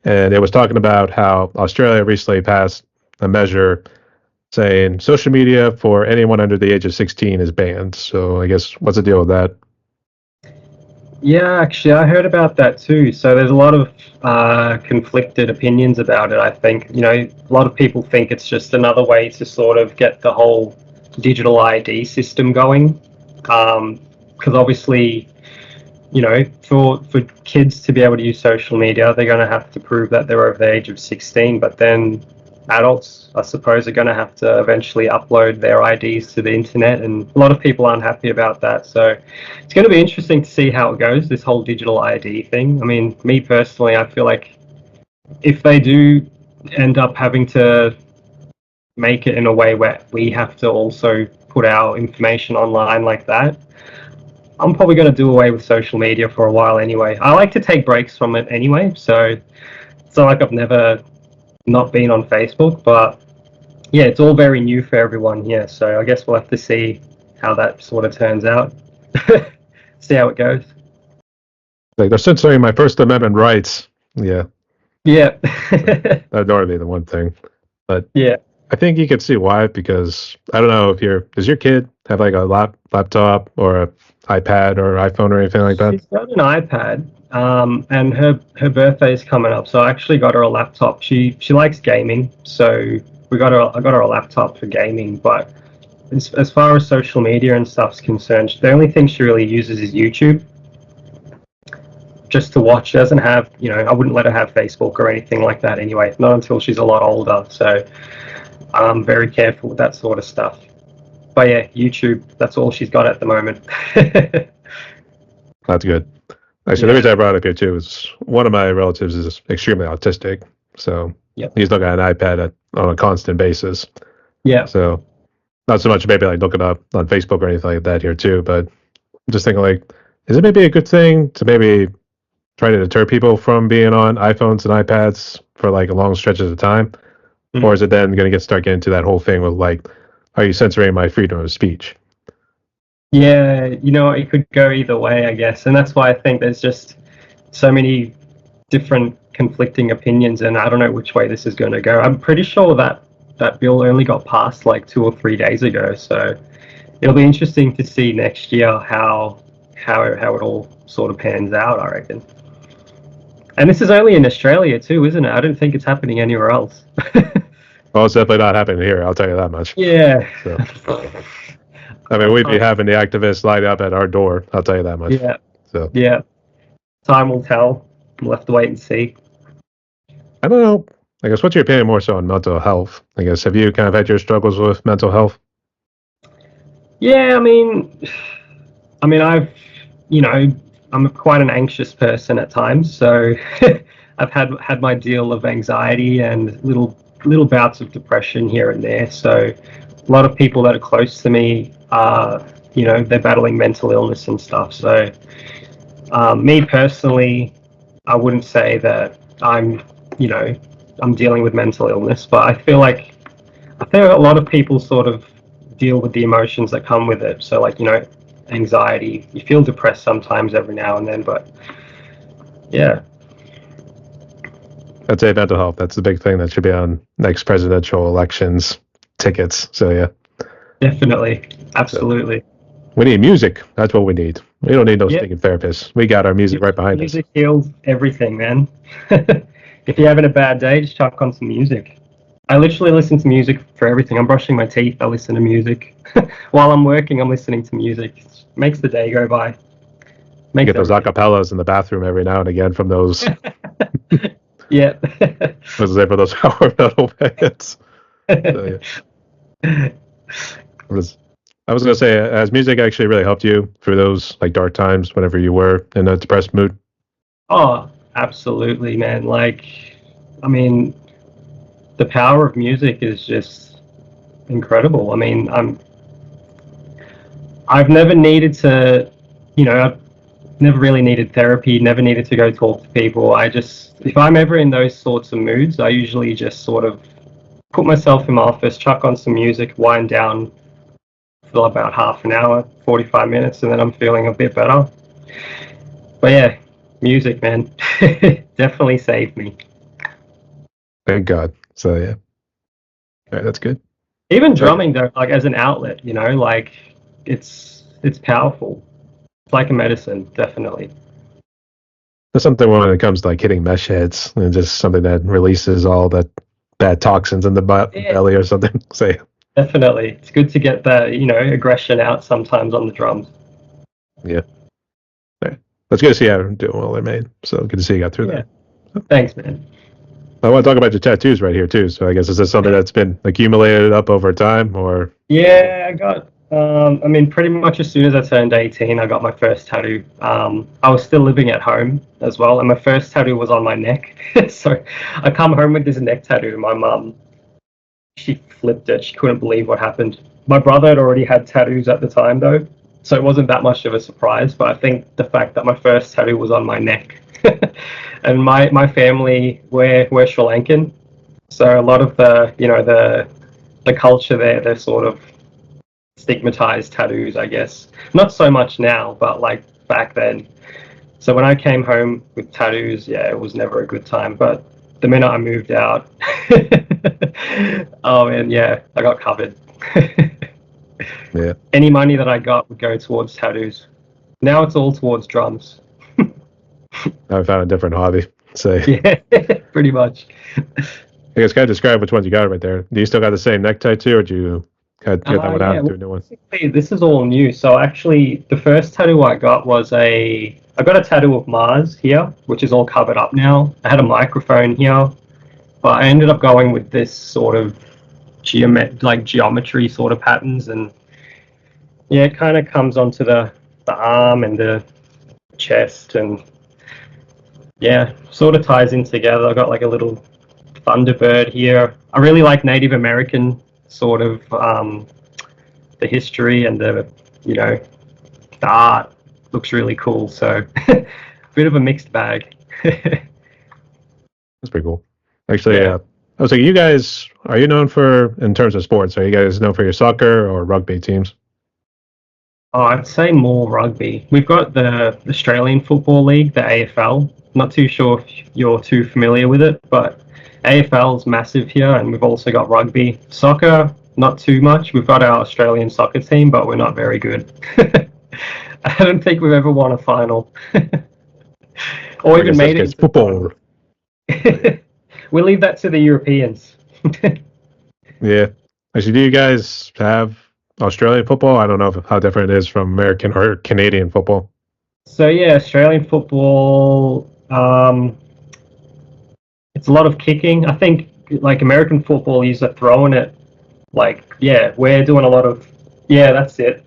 and it was talking about how Australia recently passed a measure saying social media for anyone under the age of 16 is banned. So I guess what's the deal with that? Yeah, actually, I heard about that too. So there's a lot of conflicted opinions about it. I think, a lot of people think it's just another way to sort of get the whole digital ID system going. Because obviously, for kids to be able to use social media, they're going to have to prove that they're over the age of 16. But then adults, I suppose, are going to have to eventually upload their IDs to the internet, and a lot of people aren't happy about that. So it's going to be interesting to see how it goes, this whole digital ID thing. I mean, me personally, I feel like if they do end up having to make it in a way where we have to also put our information online like that, I'm probably going to do away with social media for a while anyway. I like to take breaks from it anyway, so it's not like I've never not been on Facebook, but yeah, it's all very new for everyone here. So I guess we'll have to see how that sort of turns out. See how it goes. Like they're censoring my First Amendment rights. Yeah, Yeah. that'd already be the one thing. But Yeah. I think you could see why, because I don't know if does your kid have like a laptop or a iPad or iPhone or anything like that? She's got an iPad, and her birthday is coming up, so I actually got her a laptop. She likes gaming, so I got her a laptop for gaming. But as far as social media and stuff's concerned, the only thing she really uses is YouTube, just to watch. She doesn't have, I wouldn't let her have Facebook or anything like that anyway, not until she's a lot older. So I'm very careful with that sort of stuff. But yeah, YouTube, that's all she's got at the moment. That's good. Actually, the reason I brought it up here too is one of my relatives is extremely autistic, so he's looking at an iPad on a constant basis. Yeah. So not so much maybe like looking up on Facebook or anything like that here too, but I'm just thinking like, is it maybe a good thing to maybe try to deter people from being on iPhones and iPads for like a long stretches of time, or is it then going to start getting to that whole thing with like, are you censoring my freedom of speech? Yeah, it could go either way, I guess. And that's why I think there's just so many different conflicting opinions, and I don't know which way this is going to go. I'm pretty sure that bill only got passed like 2 or 3 days ago, so it'll be interesting to see next year how it all sort of pans out, I reckon. And this is only in Australia too, isn't it? I don't think it's happening anywhere else. Well, it's definitely not happening here, I'll tell you that much. Yeah. So. I mean, we'd be having the activists lined up at our door. I'll tell you that much. Yeah. So. Yeah. Time will tell. We'll have to wait and see. I don't know. I guess what's your opinion more so on mental health? I guess have you kind of had your struggles with mental health? Yeah, I mean, I'm quite an anxious person at times, so I've had my deal of anxiety and little bouts of depression here and there. So a lot of people that are close to me are, they're battling mental illness and stuff. So me personally, I wouldn't say that I'm dealing with mental illness, but I feel like a lot of people sort of deal with the emotions that come with it. So like, anxiety, you feel depressed sometimes every now and then, but yeah. I'd say mental health. That's the big thing that should be on next presidential elections tickets. So yeah, Definitely. so Absolutely. we need music. That's what we need. We don't need no Yeah. stinking therapists. We got our music right behind us. Music heals everything, man. If you're having a bad day, just chuck on some music. I literally listen to music for everything. I'm brushing my teeth, I listen to music. While I'm working, I'm listening to music. It makes the day go by. Makes Get those acapellas in the bathroom every now and again from those. Yeah. Was there for those power metal bands? So, yeah. I was gonna say, has music actually really helped you through those like dark times whenever you were in a depressed mood? Oh, absolutely, man. Like, I mean, the power of music is just incredible. I mean, I've never needed to, I've never really needed therapy, never needed to go talk to people. If I'm ever in those sorts of moods, I usually just sort of put myself in my office, chuck on some music, wind down for about half an hour, 45 minutes, and then I'm feeling a bit better. But yeah, music, man, definitely saved me. Thank God. So yeah, all right, that's good. Even Like, drumming though, like as an outlet, like it's powerful. It's like a medicine, definitely. there's something when it comes to like hitting mesh heads and just something that releases all that bad toxins in the Yeah, belly or something. So definitely. It's good to get the, aggression out sometimes on the drums. yeah, yeah. That's good to see how you're doing well there, mate. So good to see you got through Yeah. that. Thanks, man. I want to talk about your tattoos right here too. So I guess is this something that's been accumulated up over time, or Yeah, I mean, pretty much as soon as I turned 18, I got my first tattoo. I was still living at home as well, and my first tattoo was on my neck. So I come home with this neck tattoo. My mum, she flipped it. She couldn't believe what happened. My brother had already had tattoos at the time, though, so it wasn't that much of a surprise. But I think the fact that my first tattoo was on my neck, and my family, we're Sri Lankan, so a lot of the culture there, they're sort of stigmatized tattoos, I guess. Not so much now, but like back then. So when I came home with tattoos, yeah, it was never a good time. But the minute I moved out, oh man, yeah, I got covered. yeah, Any money that I got would go towards tattoos. Now it's all towards drums. I found a different hobby. So Yeah, pretty much. I guess kind of describe which ones you got right there. Do you still got the same necktie too, or do you cut that one out Yeah, and do well, a new one? basically, this is all new. So actually, the first tattoo I got was I got a tattoo of Mars here, which is all covered up now. I had a microphone here, but I ended up going with this sort of geometry sort of patterns, and yeah, it kind of comes onto the arm and the chest, and yeah, sort of ties in together. I got like a little Thunderbird here. I really like Native American sort of the history and the art looks really cool. So bit of a mixed bag. That's pretty cool. Actually, Yeah. I was like, you guys, are you known for, in terms of sports, are you guys known for your soccer or rugby teams? Oh, I'd say more rugby. We've got the Australian Football League, the AFL. Not too sure if you're too familiar with it, but AFL's massive here, and we've also got rugby. Soccer, not too much. We've got our Australian soccer team, but we're not very good. I don't think we've ever won a final, or I even guess that's made it because into the football. final. We leave that to the Europeans. Yeah. Actually, do you guys have Australian football? I don't know how different it is from American or Canadian football. So yeah, Australian football. It's a lot of kicking. I think like American football, you're throwing it. Like yeah, we're doing a lot of yeah, that's it.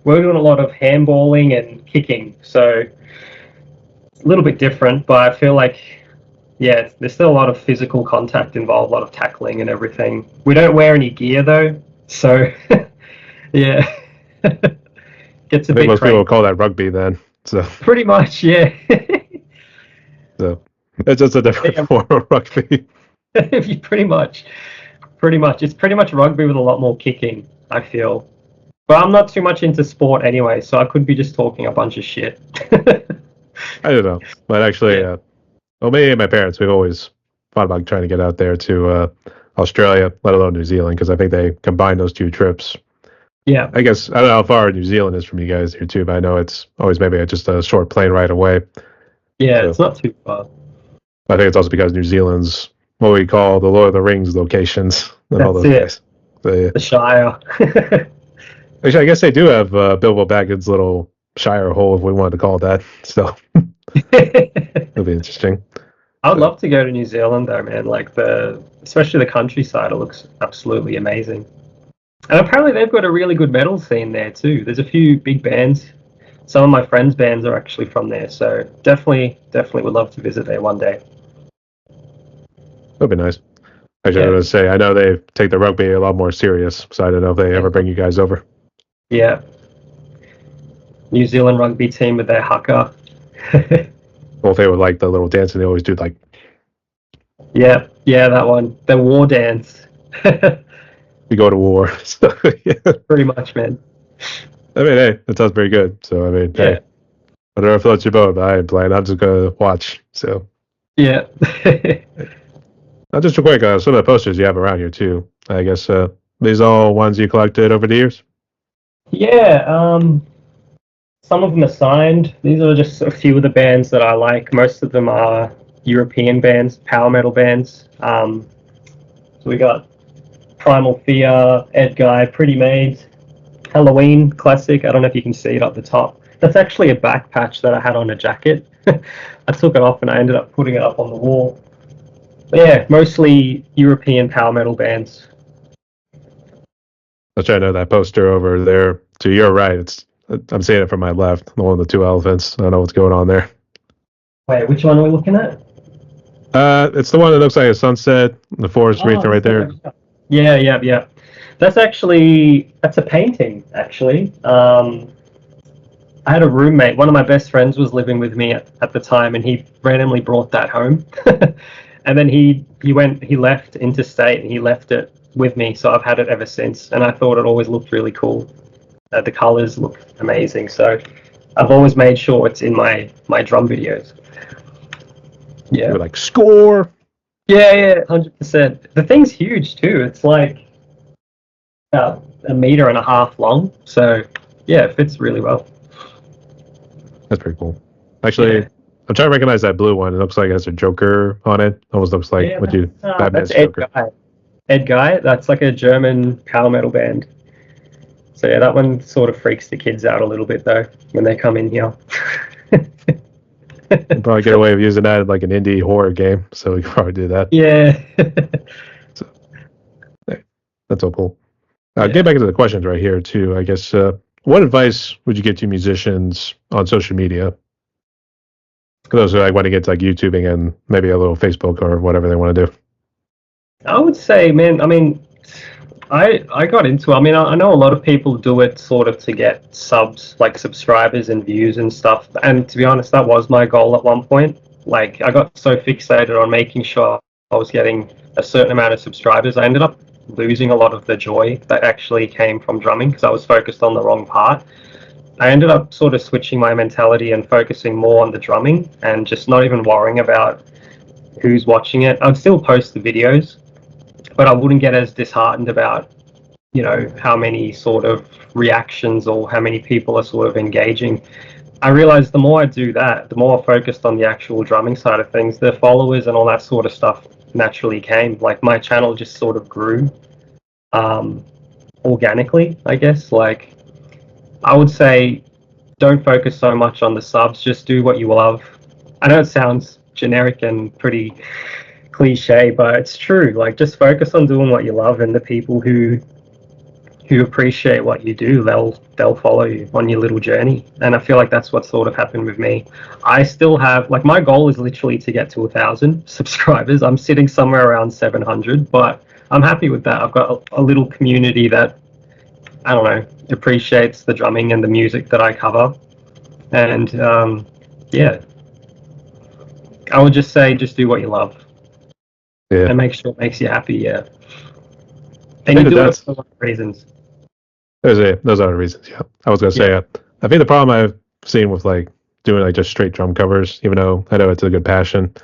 We're doing a lot of handballing and kicking. So it's a little bit different, but I feel like yeah, there's still a lot of physical contact involved, a lot of tackling and everything. We don't wear any gear though, so yeah, gets a I think bit most people crazy. would call that rugby then. So, Pretty much, yeah. so it's just a different Yeah, form of rugby. pretty much. It's pretty much rugby with a lot more kicking, I feel. But I'm not too much into sport anyway, so I could be just talking a bunch of shit. I don't know. But actually, Yeah. well, me and my parents, we've always thought about trying to get out there to Australia, let alone New Zealand, because I think they combine those two trips. Yeah, I guess I don't know how far New Zealand is from you guys here too, but I know it's always maybe just a short plane ride away. yeah, So it's not too far. I think it's also because New Zealand's what we call the Lord of the Rings locations and all That's those it. guys. So, yeah. The Shire. Actually, I guess they do have Bilbo Baggin's little Shire hole, if we wanted to call it that. So it'll be interesting. I would So love to go to New Zealand though, man. Like especially the countryside, it looks absolutely amazing. And apparently they've got a really good metal scene there too. There's a few big bands. Some of my friends' bands are actually from there, so definitely would love to visit there one day. that'll be nice. Actually, I was Yeah, going to say, I know they take the rugby a lot more serious, so I don't know if they ever bring you guys over. yeah. New Zealand rugby team with their haka. Well, if they would like the little dance and they always do like, Yeah, yeah, that one. The war dance. we go to war. So, yeah. Pretty much, man. I mean, hey, that sounds pretty good. So, I mean, hey, Yeah, I don't know if that's your boat, but I ain't playing. I'm just going to watch. So, yeah. just real quick, some of the posters you have around here, too. I guess these all ones you collected over the years? Yeah, some of them are signed. These are just a few of the bands that I like. Most of them are European bands, power metal bands. So we got Primal Fear, Ed Guy, Pretty Maids, Halloween Classic. I don't know if you can see it up the top. That's actually a back patch that I had on a jacket. I took it off and I ended up putting it up on the wall. But yeah, mostly European power metal bands. I'll try to know that poster over there to your right. I'm seeing it from my left, the one with the two elephants. I don't know what's going on there. Wait, which one are we looking at? It's the one that looks like a sunset, the forest region right there. Yeah, yeah, yeah. That's a painting, actually. I had a roommate, one of my best friends was living with me at the time, and he randomly brought that home. And then he left interstate and he left it with me, so I've had it ever since, and I thought it always looked really cool. The colors look amazing, so I've always made sure it's in my drum videos. You Yeah. were like, score! Yeah, yeah, 100%. The thing's huge too. It's like about a meter and a half long. So yeah, it fits really well. That's pretty cool. Actually, Yeah, I'm trying to recognize that blue one. It looks like it has a Joker on it. Almost looks like yeah, Batman's that's Ed Joker. Guy. Ed Guy. That's like a German power metal band. So yeah, that one sort of freaks the kids out a little bit though when they come in here. We'll probably get away with using that in like an indie horror game, so we can probably do that. Yeah. So, hey, that's all cool. Yeah. Get back into the questions right here too. I guess what advice would you give to musicians on social media? For those who like want to get to like YouTubing and maybe a little Facebook or whatever they want to do. I would say, man, I mean, I got into it. I mean, I know a lot of people do it sort of to get subs, like subscribers and views and stuff. And to be honest, that was my goal at one point. Like, I got so fixated on making sure I was getting a certain amount of subscribers, I ended up losing a lot of the joy that actually came from drumming because I was focused on the wrong part. I ended up sort of switching my mentality and focusing more on the drumming and just not even worrying about who's watching it. I'd still post the videos, but I wouldn't get as disheartened about, how many sort of reactions or how many people are sort of engaging. I realized the more I do that, the more focused on the actual drumming side of things, the followers and all that sort of stuff naturally came. Like my channel just sort of grew organically, I guess. Like I would say don't focus so much on the subs, just do what you love. I know it sounds generic and pretty cliche, but it's true. Like just focus on doing what you love, and the people who appreciate what you do, they'll follow you on your little journey. And I feel like that's what sort of happened with me. I still have like my goal is literally to get to 1,000 subscribers. I'm sitting somewhere around 700, but I'm happy with that. I've got a little community that I don't know appreciates the drumming and the music that I cover, and yeah, I would just say just do what you love Yeah, and make sure it makes you happy. Yeah, I and think you do it that's for the right reasons. those are the reasons. Yeah, I was gonna say. I think the problem I've seen with like doing like just straight drum covers, even though I know it's a good passion,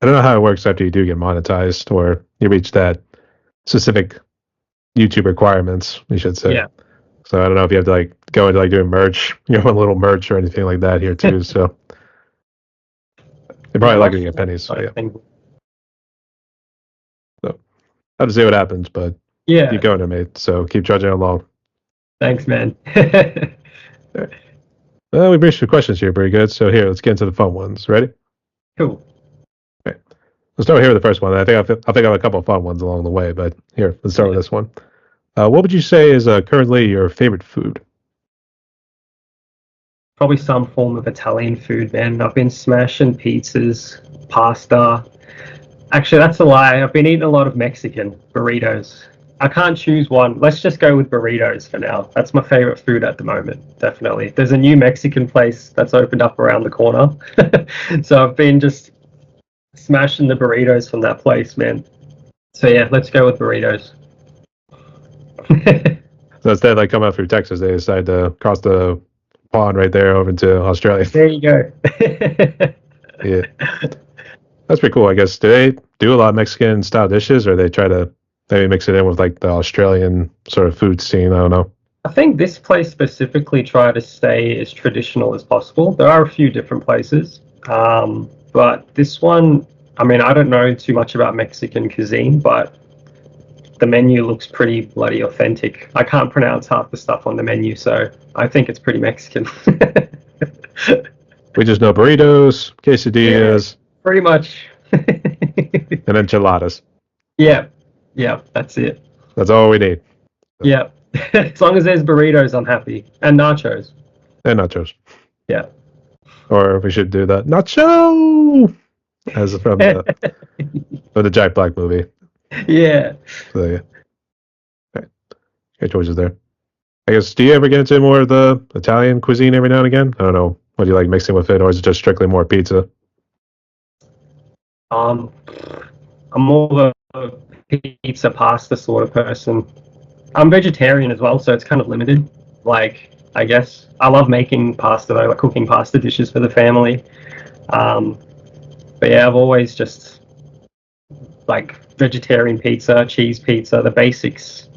I don't know how it works after you do get monetized or you reach that specific YouTube requirements, you should say. Yeah. So I don't know if you have to like go into like doing merch, a little merch or anything like that here too. So you're Yeah, probably I'm lucky to actually get pennies. So I yeah. think So I have to see what happens, but keep yeah. going there, mate. So keep trudging along. Thanks, man. All right. Well, we've reached the questions here pretty good. So here, let's get into the fun ones. Ready? Cool. Okay. Let's start here with the first one. I think I have a couple of fun ones along the way, but here, let's start with Yeah. this one. What would you say is currently your favorite food? Probably some form of Italian food, man. I've been smashing pizzas, pasta. Actually, that's a lie. I've been eating a lot of Mexican burritos. I can't choose one. Let's just go with burritos for now. That's my favorite food at the moment, definitely. There's a new Mexican place that's opened up around the corner. So I've been just smashing the burritos from that place, man. So yeah, let's go with burritos. So instead, like coming up through Texas, they decided to cross the pond right there over to Australia. There you go. Yeah, that's pretty cool. I guess do they do a lot of Mexican style dishes, or they try to maybe mix it in with like the Australian sort of food scene? I don't know. I think this place specifically try to stay as traditional as possible. There are a few different places, but this one, I mean, I don't know too much about Mexican cuisine, but the menu looks pretty bloody authentic. I can't pronounce half the stuff on the menu, so I think it's pretty Mexican. We just know burritos, Yeah, quesadillas, pretty much. and enchiladas. Yeah, yeah, that's it. That's all we need. Yeah, as long as there's burritos, I'm happy, and nachos. And nachos. Yeah. Or we should do that nacho as from the Jack Black movie. Yeah. So yeah, okay. Good choices there. I guess. Do you ever get into more of the Italian cuisine every now and again? I don't know. What do you like mixing with it, or is it just strictly more pizza? Um, I'm more of a pizza pasta sort of person. I'm vegetarian as well, so it's kind of limited. Like, I guess I love making pasta though, like cooking pasta dishes for the family. Um, but yeah, I've always just like vegetarian pizza, cheese pizza, the basics,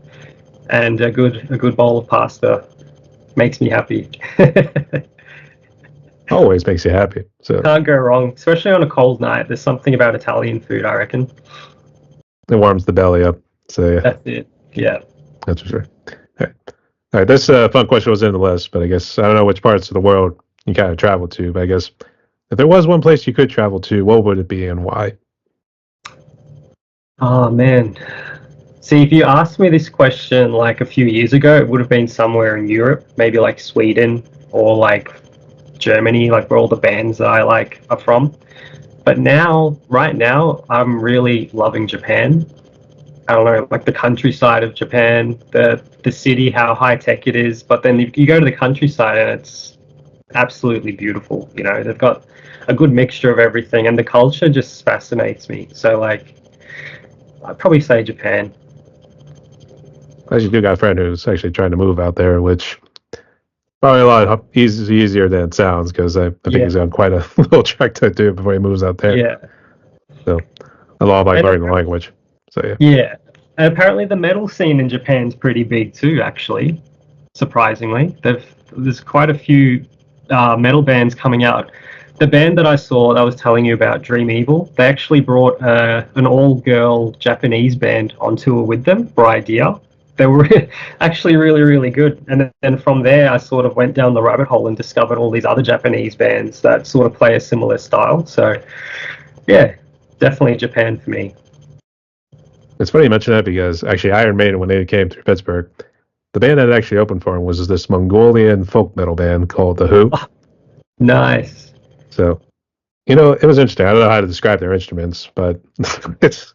and a good bowl of pasta makes me happy. Always makes you happy. So Can't go wrong, especially on a cold night. There's something about Italian food, I reckon. it warms the belly up. So yeah, That's it. Yeah. that's for sure. All right. All right. This fun question was in the list, but I guess I don't know which parts of the world you kind of travel to. But I guess if there was one place you could travel to, what would it be and why? Oh man. See, if you asked me this question like a few years ago, it would have been somewhere in Europe, maybe like Sweden or like Germany, like where all the bands that I like are from. But now, right now, I'm really loving Japan. I don't know, like the countryside of Japan, the city, how high tech it is. But then you go to the countryside and it's absolutely beautiful. You know, they've got a good mixture of everything, and the culture just fascinates me. So, like, I'd probably say Japan. I actually do got a friend who's actually trying to move out there, which probably a lot easier than it sounds because I think Yeah, he's got quite a little trek to do before he moves out there. yeah, So a lot of like and learning the language. So yeah. yeah. And apparently, the metal scene in Japan's pretty big too. Actually, surprisingly, there's quite a few metal bands coming out. The band that I saw that I was telling you about, Dream Evil, they actually brought an all-girl Japanese band on tour with them, Bryan. They were actually really, really good. And then from there, I sort of went down the rabbit hole and discovered all these other Japanese bands that sort of play a similar style. So, yeah, definitely Japan for me. It's funny you mention that because actually Iron Maiden, when they came through Pittsburgh, the band that actually opened for him was this Mongolian folk metal band called The Who. Oh, nice. So, it was interesting. I don't know how to describe their instruments, but it's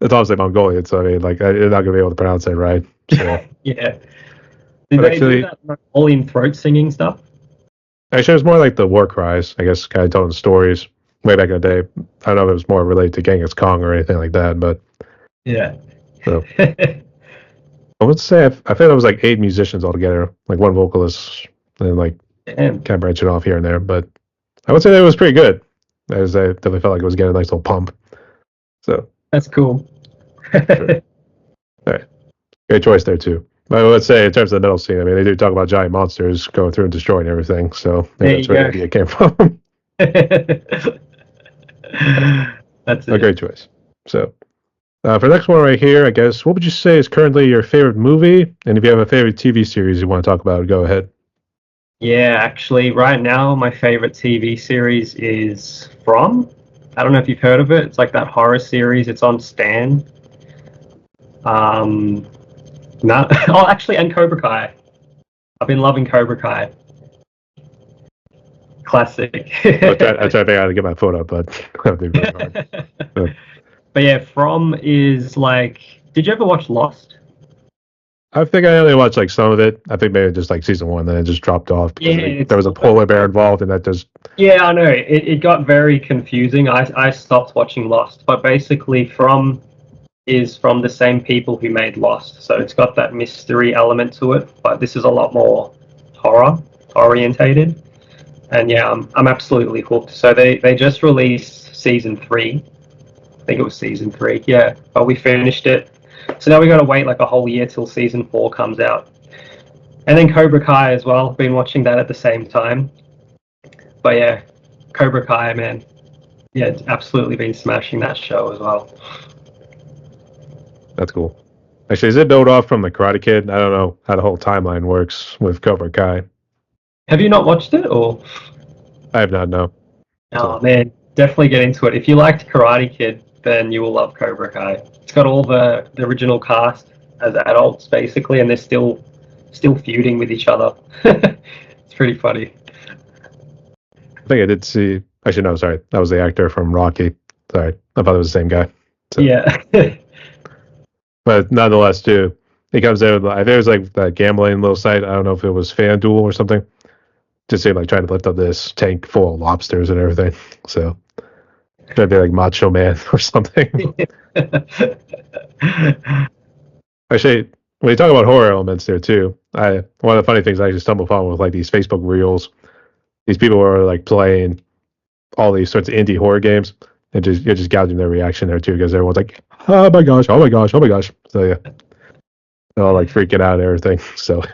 it's obviously Mongolian, so I mean, like, you're not going to be able to pronounce it right. So, Yeah. Did but they do actually, that Mongolian throat singing stuff? it was more like the war cries, I guess, kind of telling stories way back in the day. I don't know if it was more related to Genghis Khan or anything like that, but Yeah. so I would say I think it was like 8 musicians altogether, like one vocalist, and like Damn. kind of branching off here and there. But I would say that it was pretty good. as I definitely felt like it was getting a nice little pump. So That's cool. sure. All right, great choice there too. But let's say in terms of the metal scene, I mean, they do talk about giant monsters going through and destroying everything. So maybe There that's you where the go. idea came from. That's A it. great choice. So for the next one right here, I guess, what would you say is currently your favorite movie? And if you have a favorite TV series you want to talk about, go ahead. Yeah, actually, right now my favorite TV series is From. I don't know if you've heard of it. It's like that horror series. It's on Stan. Um, no, oh, actually, and Cobra Kai. I've been loving Cobra Kai. Classic. I try to figure out how to get my phone up, but that'd be really hard. But But yeah, From is like. Did you ever watch Lost? I think I only watched like some of it. I think maybe just like season one, then it just dropped off Yeah, because like, there it's was a polar bear involved, and that just yeah, I know. It got very confusing. I stopped watching Lost, but basically From is from the same people who made Lost, so it's got that mystery element to it. But this is a lot more horror orientated, and yeah, I'm absolutely hooked. So they just released season three. I think it was season three. Yeah, but we finished it. So now we got to wait like a whole year till season four comes out. And then Cobra Kai as well. Been watching that at the same time. But yeah, Cobra Kai, man. Yeah, it's absolutely been smashing that show as well. that's cool. Actually, is it built off from the Karate Kid? I don't know how the whole timeline works with Cobra Kai. Have you not watched it or? I have not known. Oh So man, definitely get into it. If you liked Karate Kid, then you will love Cobra Kai. It's got all the original cast as adults basically, and they're still feuding with each other. It's pretty funny. I think I did see. Actually, no, sorry, that was the actor from Rocky. Sorry, I thought it was the same guy. So, Yeah. but nonetheless, too, he comes there. I think it was like that gambling little site. I don't know if it was FanDuel or something. Just say like trying to lift up this tank full of lobsters and everything. So trying to be like Macho Man or something. Actually, when you talk about horror elements there too, one of the funny things I actually stumbled upon with like these Facebook reels. These people are like playing all these sorts of indie horror games, and just you're just gouging their reaction there too because everyone's like, "Oh my gosh, oh my gosh, oh my gosh!" So yeah, they're all like freaking out and everything. So what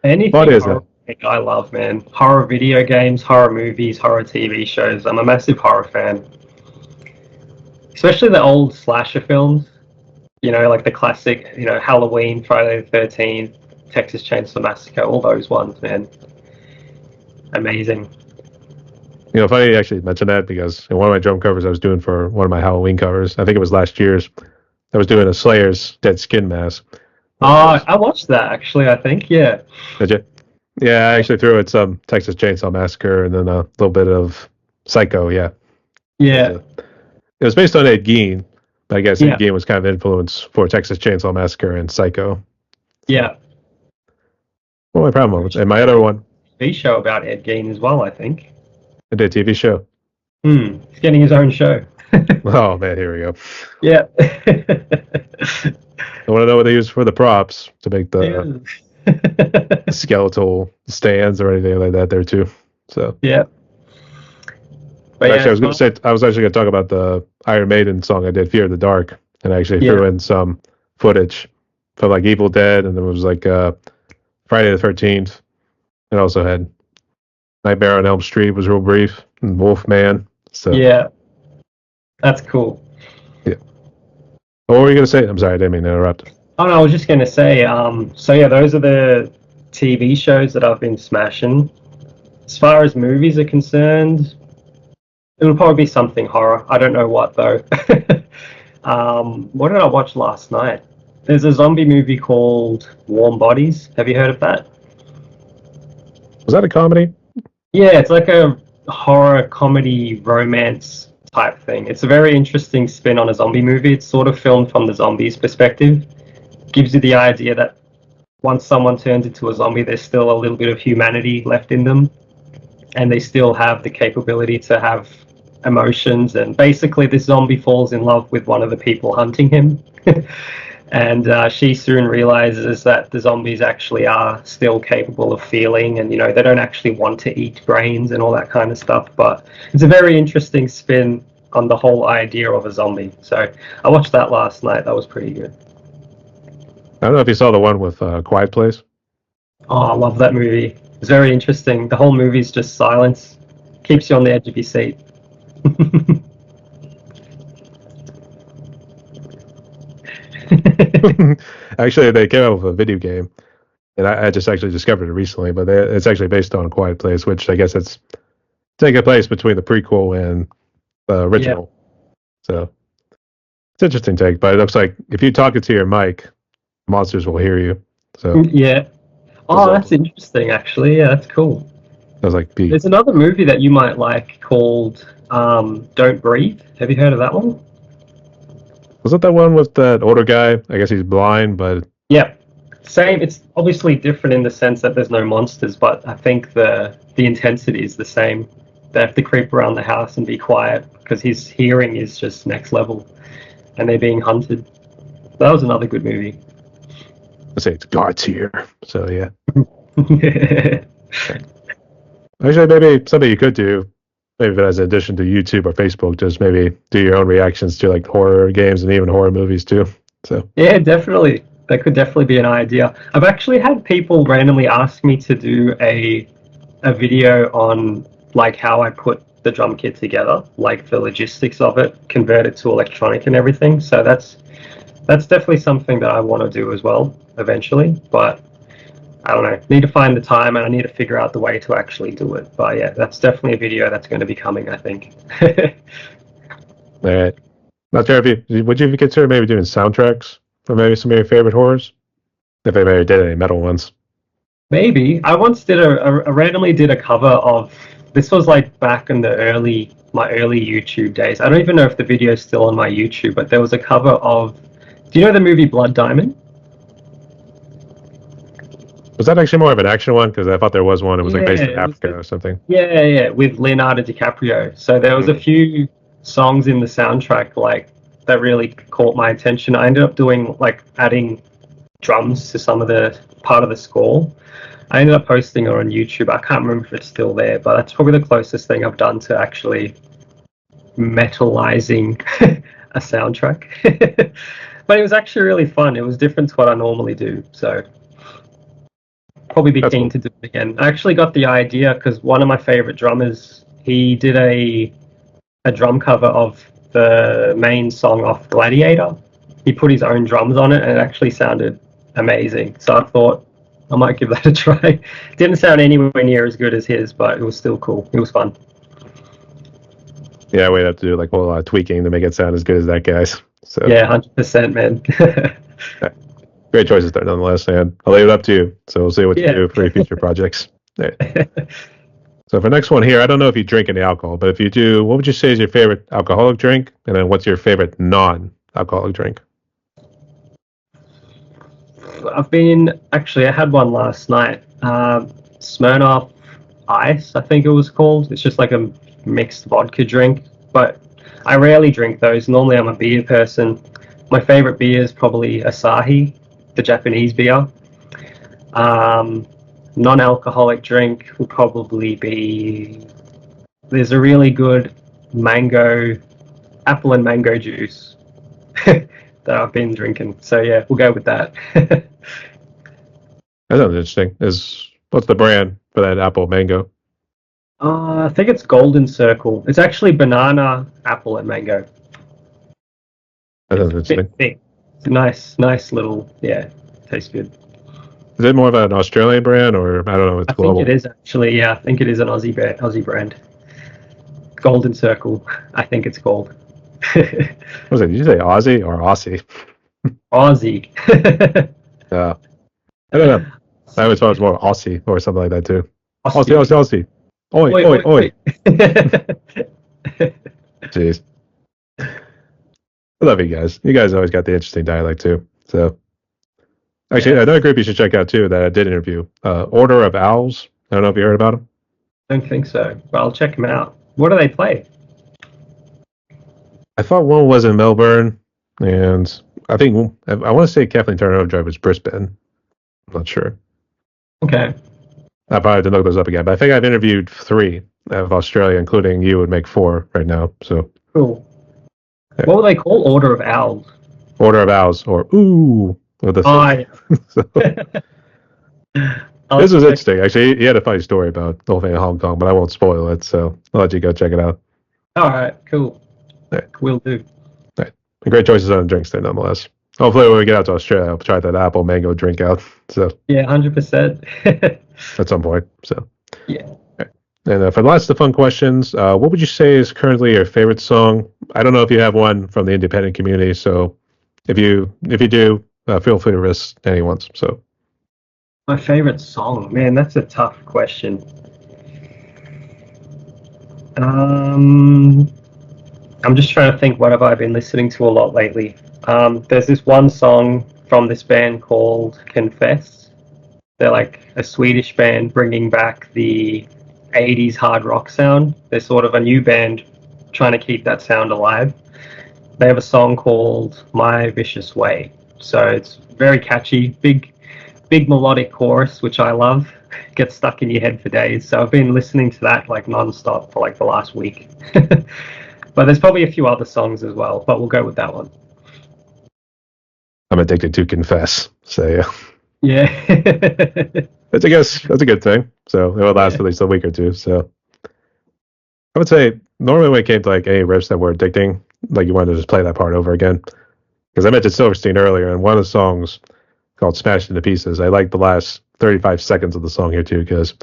Anything is that? horror I love, man. Horror video games, horror movies, horror TV shows. I'm a massive horror fan. Especially the old slasher films. You know, like the classic, Halloween, Friday the 13th, Texas Chainsaw Massacre, all those ones, man. Amazing. Funny you actually mentioned that because in one of my drum covers I was doing for one of my Halloween covers, I think it was last year's. I was doing a Slayer's Dead Skin Mask, which Oh, was I watched that actually, I think, yeah. did you? Yeah, I actually threw in some Texas Chainsaw Massacre and then a little bit of Psycho. Yeah, Yeah, it was based on Ed Gein, but I guess Ed yeah, Gein was kind of influence for Texas Chainsaw Massacre and Psycho. So, yeah. well, my problem was, and my other one, TV show about Ed Gein as well, I think. I did a TV show. He's getting his own show. Oh man, here we go. Yeah. I want to know what they use for the props to make the Yeah. skeletal stands or anything like that there too. So Yeah. But actually, yeah, I was going to say I was actually going to talk about the Iron Maiden song I did, "Fear of the Dark," and I actually threw in some footage from like Evil Dead, and then it was like Friday the 13th, and also had Nightmare on Elm Street was real brief, and Wolfman. So yeah, that's cool. yeah. What were you going to say? I'm sorry, I didn't mean to interrupt. Oh no, I was just gonna say, so yeah, those are the TV shows that I've been smashing. As far as movies are concerned, it would probably be something horror. I don't know what though. What did I watch last night? There's a zombie movie called Warm Bodies. Have you heard of that? Was that a comedy? Yeah, it's like a horror comedy romance type thing. It's a very interesting spin on a zombie movie. It's sort of filmed from the zombies' perspective. Gives you the idea that once someone turns into a zombie, there's still a little bit of humanity left in them, and they still have the capability to have emotions. And basically, this zombie falls in love with one of the people hunting him. And she soon realizes that the zombies actually are still capable of feeling, and they don't actually want to eat brains and all that kind of stuff. But it's a very interesting spin on the whole idea of a zombie. So I watched that last night. That was pretty good. I don't know if you saw the one with Quiet Place. Oh, I love that movie. It's very interesting. The whole movie's just silence, keeps you on the edge of your seat. Actually, they came out with a video game, and I just actually discovered it recently. But it's actually based on Quiet Place, which I guess it's taking place between the prequel and the Yeah. original. So it's an interesting take. But it looks like if you talk it to your mic, monsters will hear you. So Yeah. Oh, that's interesting, actually. Yeah, that's cool. I was like, There's another movie that you might like called Don't Breathe. Have you heard of that one? was it that one with that older guy? I guess he's blind, but Yeah. Same. It's obviously different in the sense that there's no monsters, but I think the intensity is the same. They have to creep around the house and be quiet because his hearing is just next level, and they're being hunted. That was another good movie. I say it's God's here. So yeah. Actually, maybe something you could do, maybe as an addition to YouTube or Facebook, just maybe do your own reactions to like horror games and even horror movies too. So Yeah, definitely. That could definitely be an idea. I've actually had people randomly ask me to do a video on like how I put the drum kit together, like the logistics of it, convert it to electronic and everything. So that's definitely something that I want to do as well eventually. But I don't know, need to find the time and I need to figure out the way to actually do it. But yeah, that's definitely a video that's going to be coming, I think. all right. Not sure if you would you consider maybe doing soundtracks for maybe some of your favorite horrors? If they maybe did any metal ones. Maybe. I once did a randomly did a cover of this was like back in the my early YouTube days. I don't even know if the video is still on my YouTube, but there was a cover of do you know the movie Blood Diamond? Was that actually more of an action one? Because I thought there was one. It was like based in Yeah, it was Africa or something. yeah, with Leonardo DiCaprio. So there was a few songs in the soundtrack like that really caught my attention. I ended up doing like adding drums to some of the part of the score. I ended up posting it on YouTube. I can't remember if it's still there, but that's probably the closest thing I've done to actually metalizing a soundtrack. But it was actually really fun. It was different to what I normally do. So probably be That's keen cool. to do it again. I actually got the idea because one of my favorite drummers, he did a drum cover of the main song off Gladiator. He put his own drums on it and it actually sounded amazing. So I thought I might give that a try. Didn't sound anywhere near as good as his, but it was still cool. It was fun. Yeah, we'd have to do like a whole lot of tweaking to make it sound as good as that guy's. So Yeah, 100%, man. great choices there nonetheless, and I'll leave it up to you. So we'll see what you Yeah. do for your future projects. All right. So for next one here, I don't know if you drink any alcohol, but if you do, what would you say is your favorite alcoholic drink? And then what's your favorite non-alcoholic drink? I had one last night. Smirnoff Ice, I think it was called. It's just like a mixed vodka drink, but I rarely drink those. Normally, I'm a beer person. My favorite beer is probably Asahi, the Japanese beer. Um, Non-alcoholic drink will probably be. There's a really good apple and mango juice that I've been drinking. So yeah, we'll go with that. That sounds interesting. What's the brand for that apple mango? I think it's Golden Circle. It's actually banana, apple, and mango. That It's sounds a bit interesting. thick. It's a nice little, yeah, tastes good. Is it more of an Australian brand or I don't know, it's I think it global? is actually, yeah, I think it is an Aussie brand. Golden Circle, I think it's called. What was it? Did you say Aussie or Aussie? Aussie. I don't know. I always thought it was more Aussie or something like that too. Aussie, Aussie. Aussie, Aussie. Oi, Oi, oi, oi, oi. oi. Jeez. I love you guys. You guys always got the interesting dialect too. So actually, Yeah, another group you should check out too that I did interview, Order of Owls. I don't know if you heard about them. don't think so, but I'll check them out. What do they play? I thought one was in Melbourne, and I think I want to say Kathleen Turner Overdrive was Brisbane. I'm not sure. Okay. I probably have to look those up again, but I think I've interviewed 3 of Australia, including you would make 4 right now. So Cool. yeah. What were they called? Order of Owls. Order of Owls or Ooh with the Oh, yeah. so, I'll this have was to check. interesting. Actually, he had a funny story about the whole thing in Hong Kong, but I won't spoil it. So I'll let you go check it out. All right, cool. Right. Will do. Right. Great choices on drinks there, nonetheless. Hopefully, when we get out to Australia, I'll try that apple mango drink out. So Yeah, 100%. at some point. So Yeah. right. And for the last of the fun questions, what would you say is currently your favorite song? I don't know if you have one from the independent community, so if you do, feel free to risk anyone's. So My favorite song, man, that's a tough question. I'm just trying to think, what have I been listening to a lot lately? There's this one song from this band called Confess. They're like a Swedish band bringing back the 80s hard rock sound. They're sort of a new band trying to keep that sound alive. They have a song called My Vicious Way. So it's very catchy, big melodic chorus, which I love. Gets stuck in your head for days. So I've been listening to that like non-stop for like the last week. But there's probably a few other songs as well, but we'll go with that one. I'm addicted to Confess. So yeah, Yeah. I guess that's a good thing. So it will last Yeah. at least a week or two. So I would say normally when it came to like any riffs that were addicting, like you wanted to just play that part over again. Because I mentioned Silverstein earlier, and one of the songs called "Smashed into Pieces." I like the last 35 seconds of the song here too, because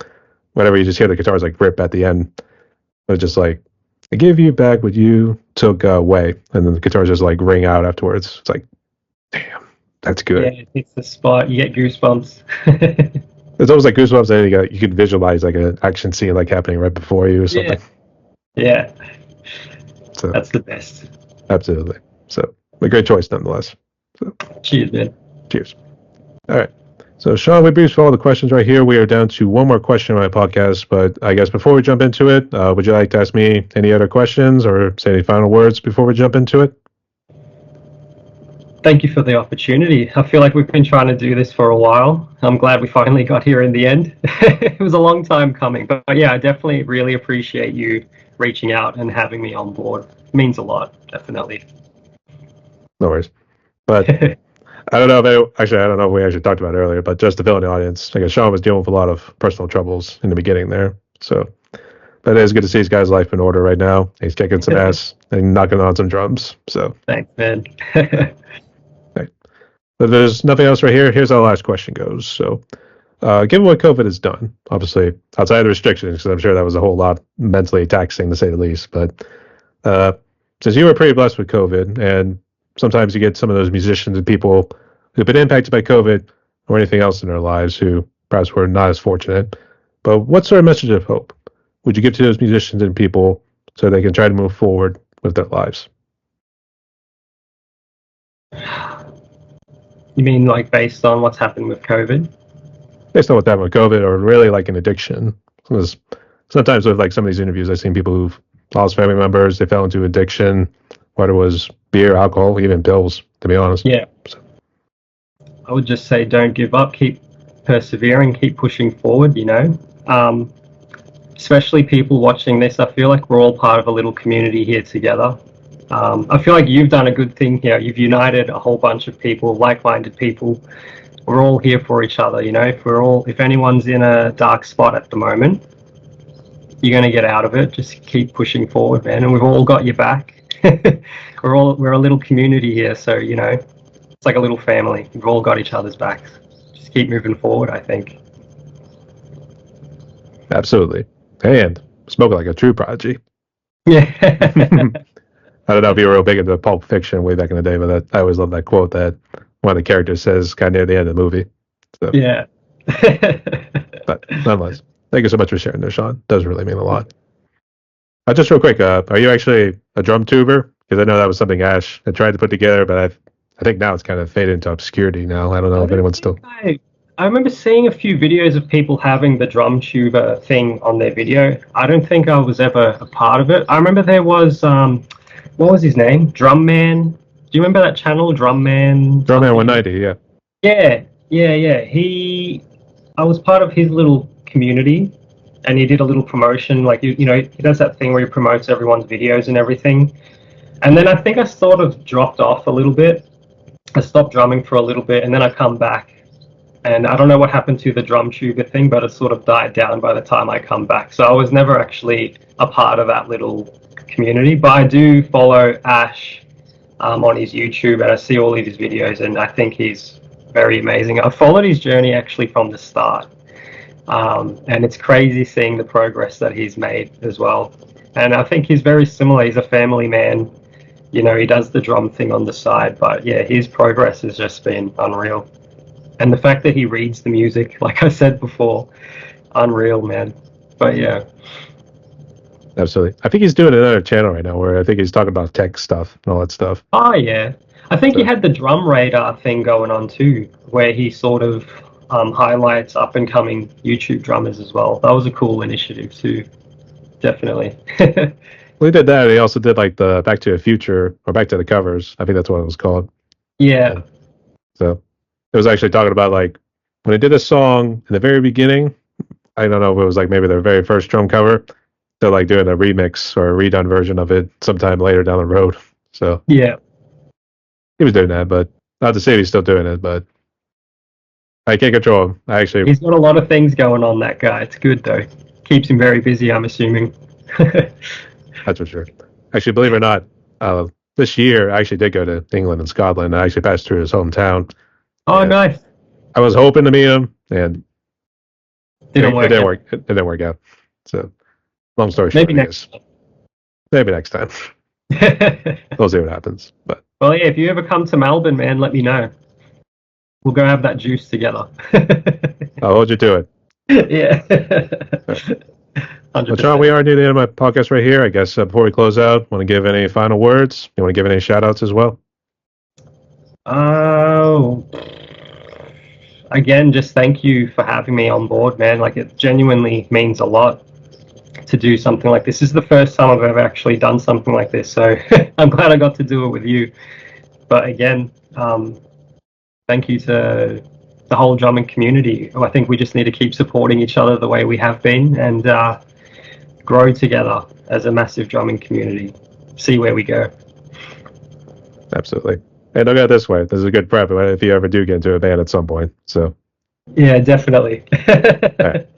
whenever you just hear the guitars like rip at the end, it's just like, "I give you back what you took away," and then the guitars just like ring out afterwards. It's like, damn, that's good. Yeah, it hits the spot. You get goosebumps. It's almost like Goosebumps, and you could visualize like an action scene like happening right before you or something. Yeah. So That's the best. absolutely. So a great choice nonetheless. So Cheers, man. cheers. All right. So, Sean, we briefed all the questions right here. We are down to one more question on my podcast, but I guess before we jump into it, would you like to ask me any other questions or say any final words before we jump into it? Thank you for the opportunity. I feel like we've been trying to do this for a while. I'm glad we finally got here in the end. It was a long time coming, but yeah, I definitely really appreciate you reaching out and having me on board. It means a lot, definitely. No worries. But I don't know I don't know if we actually talked about it earlier, but just to fill in the audience, I guess Sean was dealing with a lot of personal troubles in the beginning there. So, but it is good to see his guy's life in order right now. He's kicking some ass and knocking on some drums. So, Thanks, man. right. But there's nothing else right here. Here's how the last question goes. So, given what COVID has done, obviously outside of the restrictions, because I'm sure that was a whole lot mentally taxing to say the least. But since you were pretty blessed with COVID, and sometimes you get some of those musicians and people who've been impacted by COVID or anything else in their lives who perhaps were not as fortunate. But what sort of message of hope would you give to those musicians and people so they can try to move forward with their lives? You mean like based on what's happened with COVID? Based on what happened with COVID, or really like an addiction. Because sometimes with like some of these interviews, I've seen people who've lost family members, they fell into addiction, whether it was beer, alcohol, even pills, to be honest. Yeah. So, I would just say don't give up, keep persevering, keep pushing forward, you know. Especially people watching this, I feel like we're all part of a little community here together. I feel like you've done a good thing here. You've united a whole bunch of people, like-minded people. We're all here for each other, you know. If anyone's in a dark spot at the moment, you're going to get out of it. Just keep pushing forward, man. And we've all got your back. We're a little community here, so you know, it's like a little family. We've all got each other's backs. Just keep moving forward, I think. absolutely. And smoking like a true prodigy. Yeah. I don't know if you were real big into Pulp Fiction way back in the day, but I always love that quote that one of the characters says kind of near the end of the movie. So, Yeah. but nonetheless, thank you so much for sharing this, Sean. It does really mean a lot. Just real quick, are you actually a drum tuber? Because I know that was something Ash had tried to put together, but I think now it's kind of faded into obscurity now. I don't know if anyone's still... I remember seeing a few videos of people having the drum tuber thing on their video. I don't think I was ever a part of it. I remember there was, what was his name? Drum Man Do you remember that channel, Drum Man? Drumman 190, yeah. Yeah. I was part of his little community, and he did a little promotion. Like you know, he does that thing where he promotes everyone's videos and everything. And then I think I sort of dropped off a little bit. I stopped drumming for a little bit, and then I come back. And I don't know what happened to the drum tuber thing, but it sort of died down by the time I come back. So I was never actually a part of that little community. But I do follow Ash on his YouTube, and I see all of his videos, and I think he's very amazing. I followed his journey actually from the start, and it's crazy seeing the progress that he's made as well. And I think he's very similar. He's a family man. You know, he does the drum thing on the side, but yeah, his progress has just been unreal. And the fact that he reads the music, like I said before, unreal, man. But yeah. Absolutely. I think he's doing another channel right now where I think he's talking about tech stuff and all that stuff. Oh, yeah. I think he had the Drum Radar thing going on too, where he sort of highlights up and coming YouTube drummers as well. That was a cool initiative too. Definitely. Well, he did that. He also did like the Back to the Future or Back to the Covers. I think that's what it was called. Yeah. So it was actually talking about like when they did a song in the very beginning. I don't know if it was like maybe their very first drum cover. They're like doing a remix or a redone version of it sometime later down the road. So yeah, he was doing that, but not to say he's still doing it, but I can't control him. He's got a lot of things going on, that guy. It's good though. Keeps him very busy, I'm assuming. That's for sure. Actually, believe it or not, this year I actually did go to England and Scotland. I actually passed through his hometown. Oh, nice. I was hoping to meet him, and it didn't work out. So, long story short, maybe next time. We'll see what happens. But well, yeah, if you ever come to Melbourne, man, let me know. We'll go have that juice together. I'll hold you to it. Yeah. 100%. Well, John, we are near the end of my podcast right here. I guess before we close out, want to give any final words? You want to give any shout outs as well? Oh, again, just thank you for having me on board, man. Like, it genuinely means a lot to do something like this. This is the first time I've ever actually done something like this, so I'm glad I got to do it with you. But again, thank you to the whole drumming community. I think we just need to keep supporting each other the way we have been, and grow together as a massive drumming community. See where we go. Absolutely. And look at it this way. This is a good prep if you ever do get into a band at some point. So yeah, definitely. Right.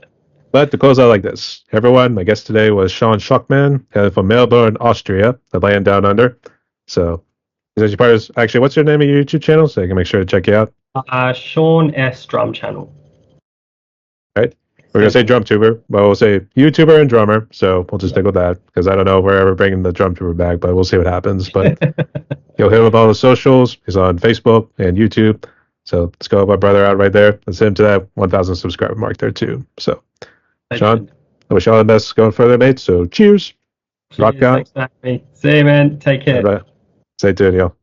But to close out like this, everyone, my guest today was Sean Schokman, from Melbourne, Austria, the land down under. So actually, what's your name of your YouTube channel so I can make sure to check you out? Sean S. Drum Channel. Right. We're going to say drum tuber, but we'll say YouTuber and drummer. So we'll just stick with that because I don't know if we're ever bringing the drum tuber back, but we'll see what happens. But you'll hit him with all the socials. He's on Facebook and YouTube. So let's go help our brother out right there. Let's hit him to that 1,000 subscriber mark there too. So, Sean, I wish you all the best going further, mate. So cheers. Rock on. Thanks for having me. See you, man. Take care. Stay tuned, y'all.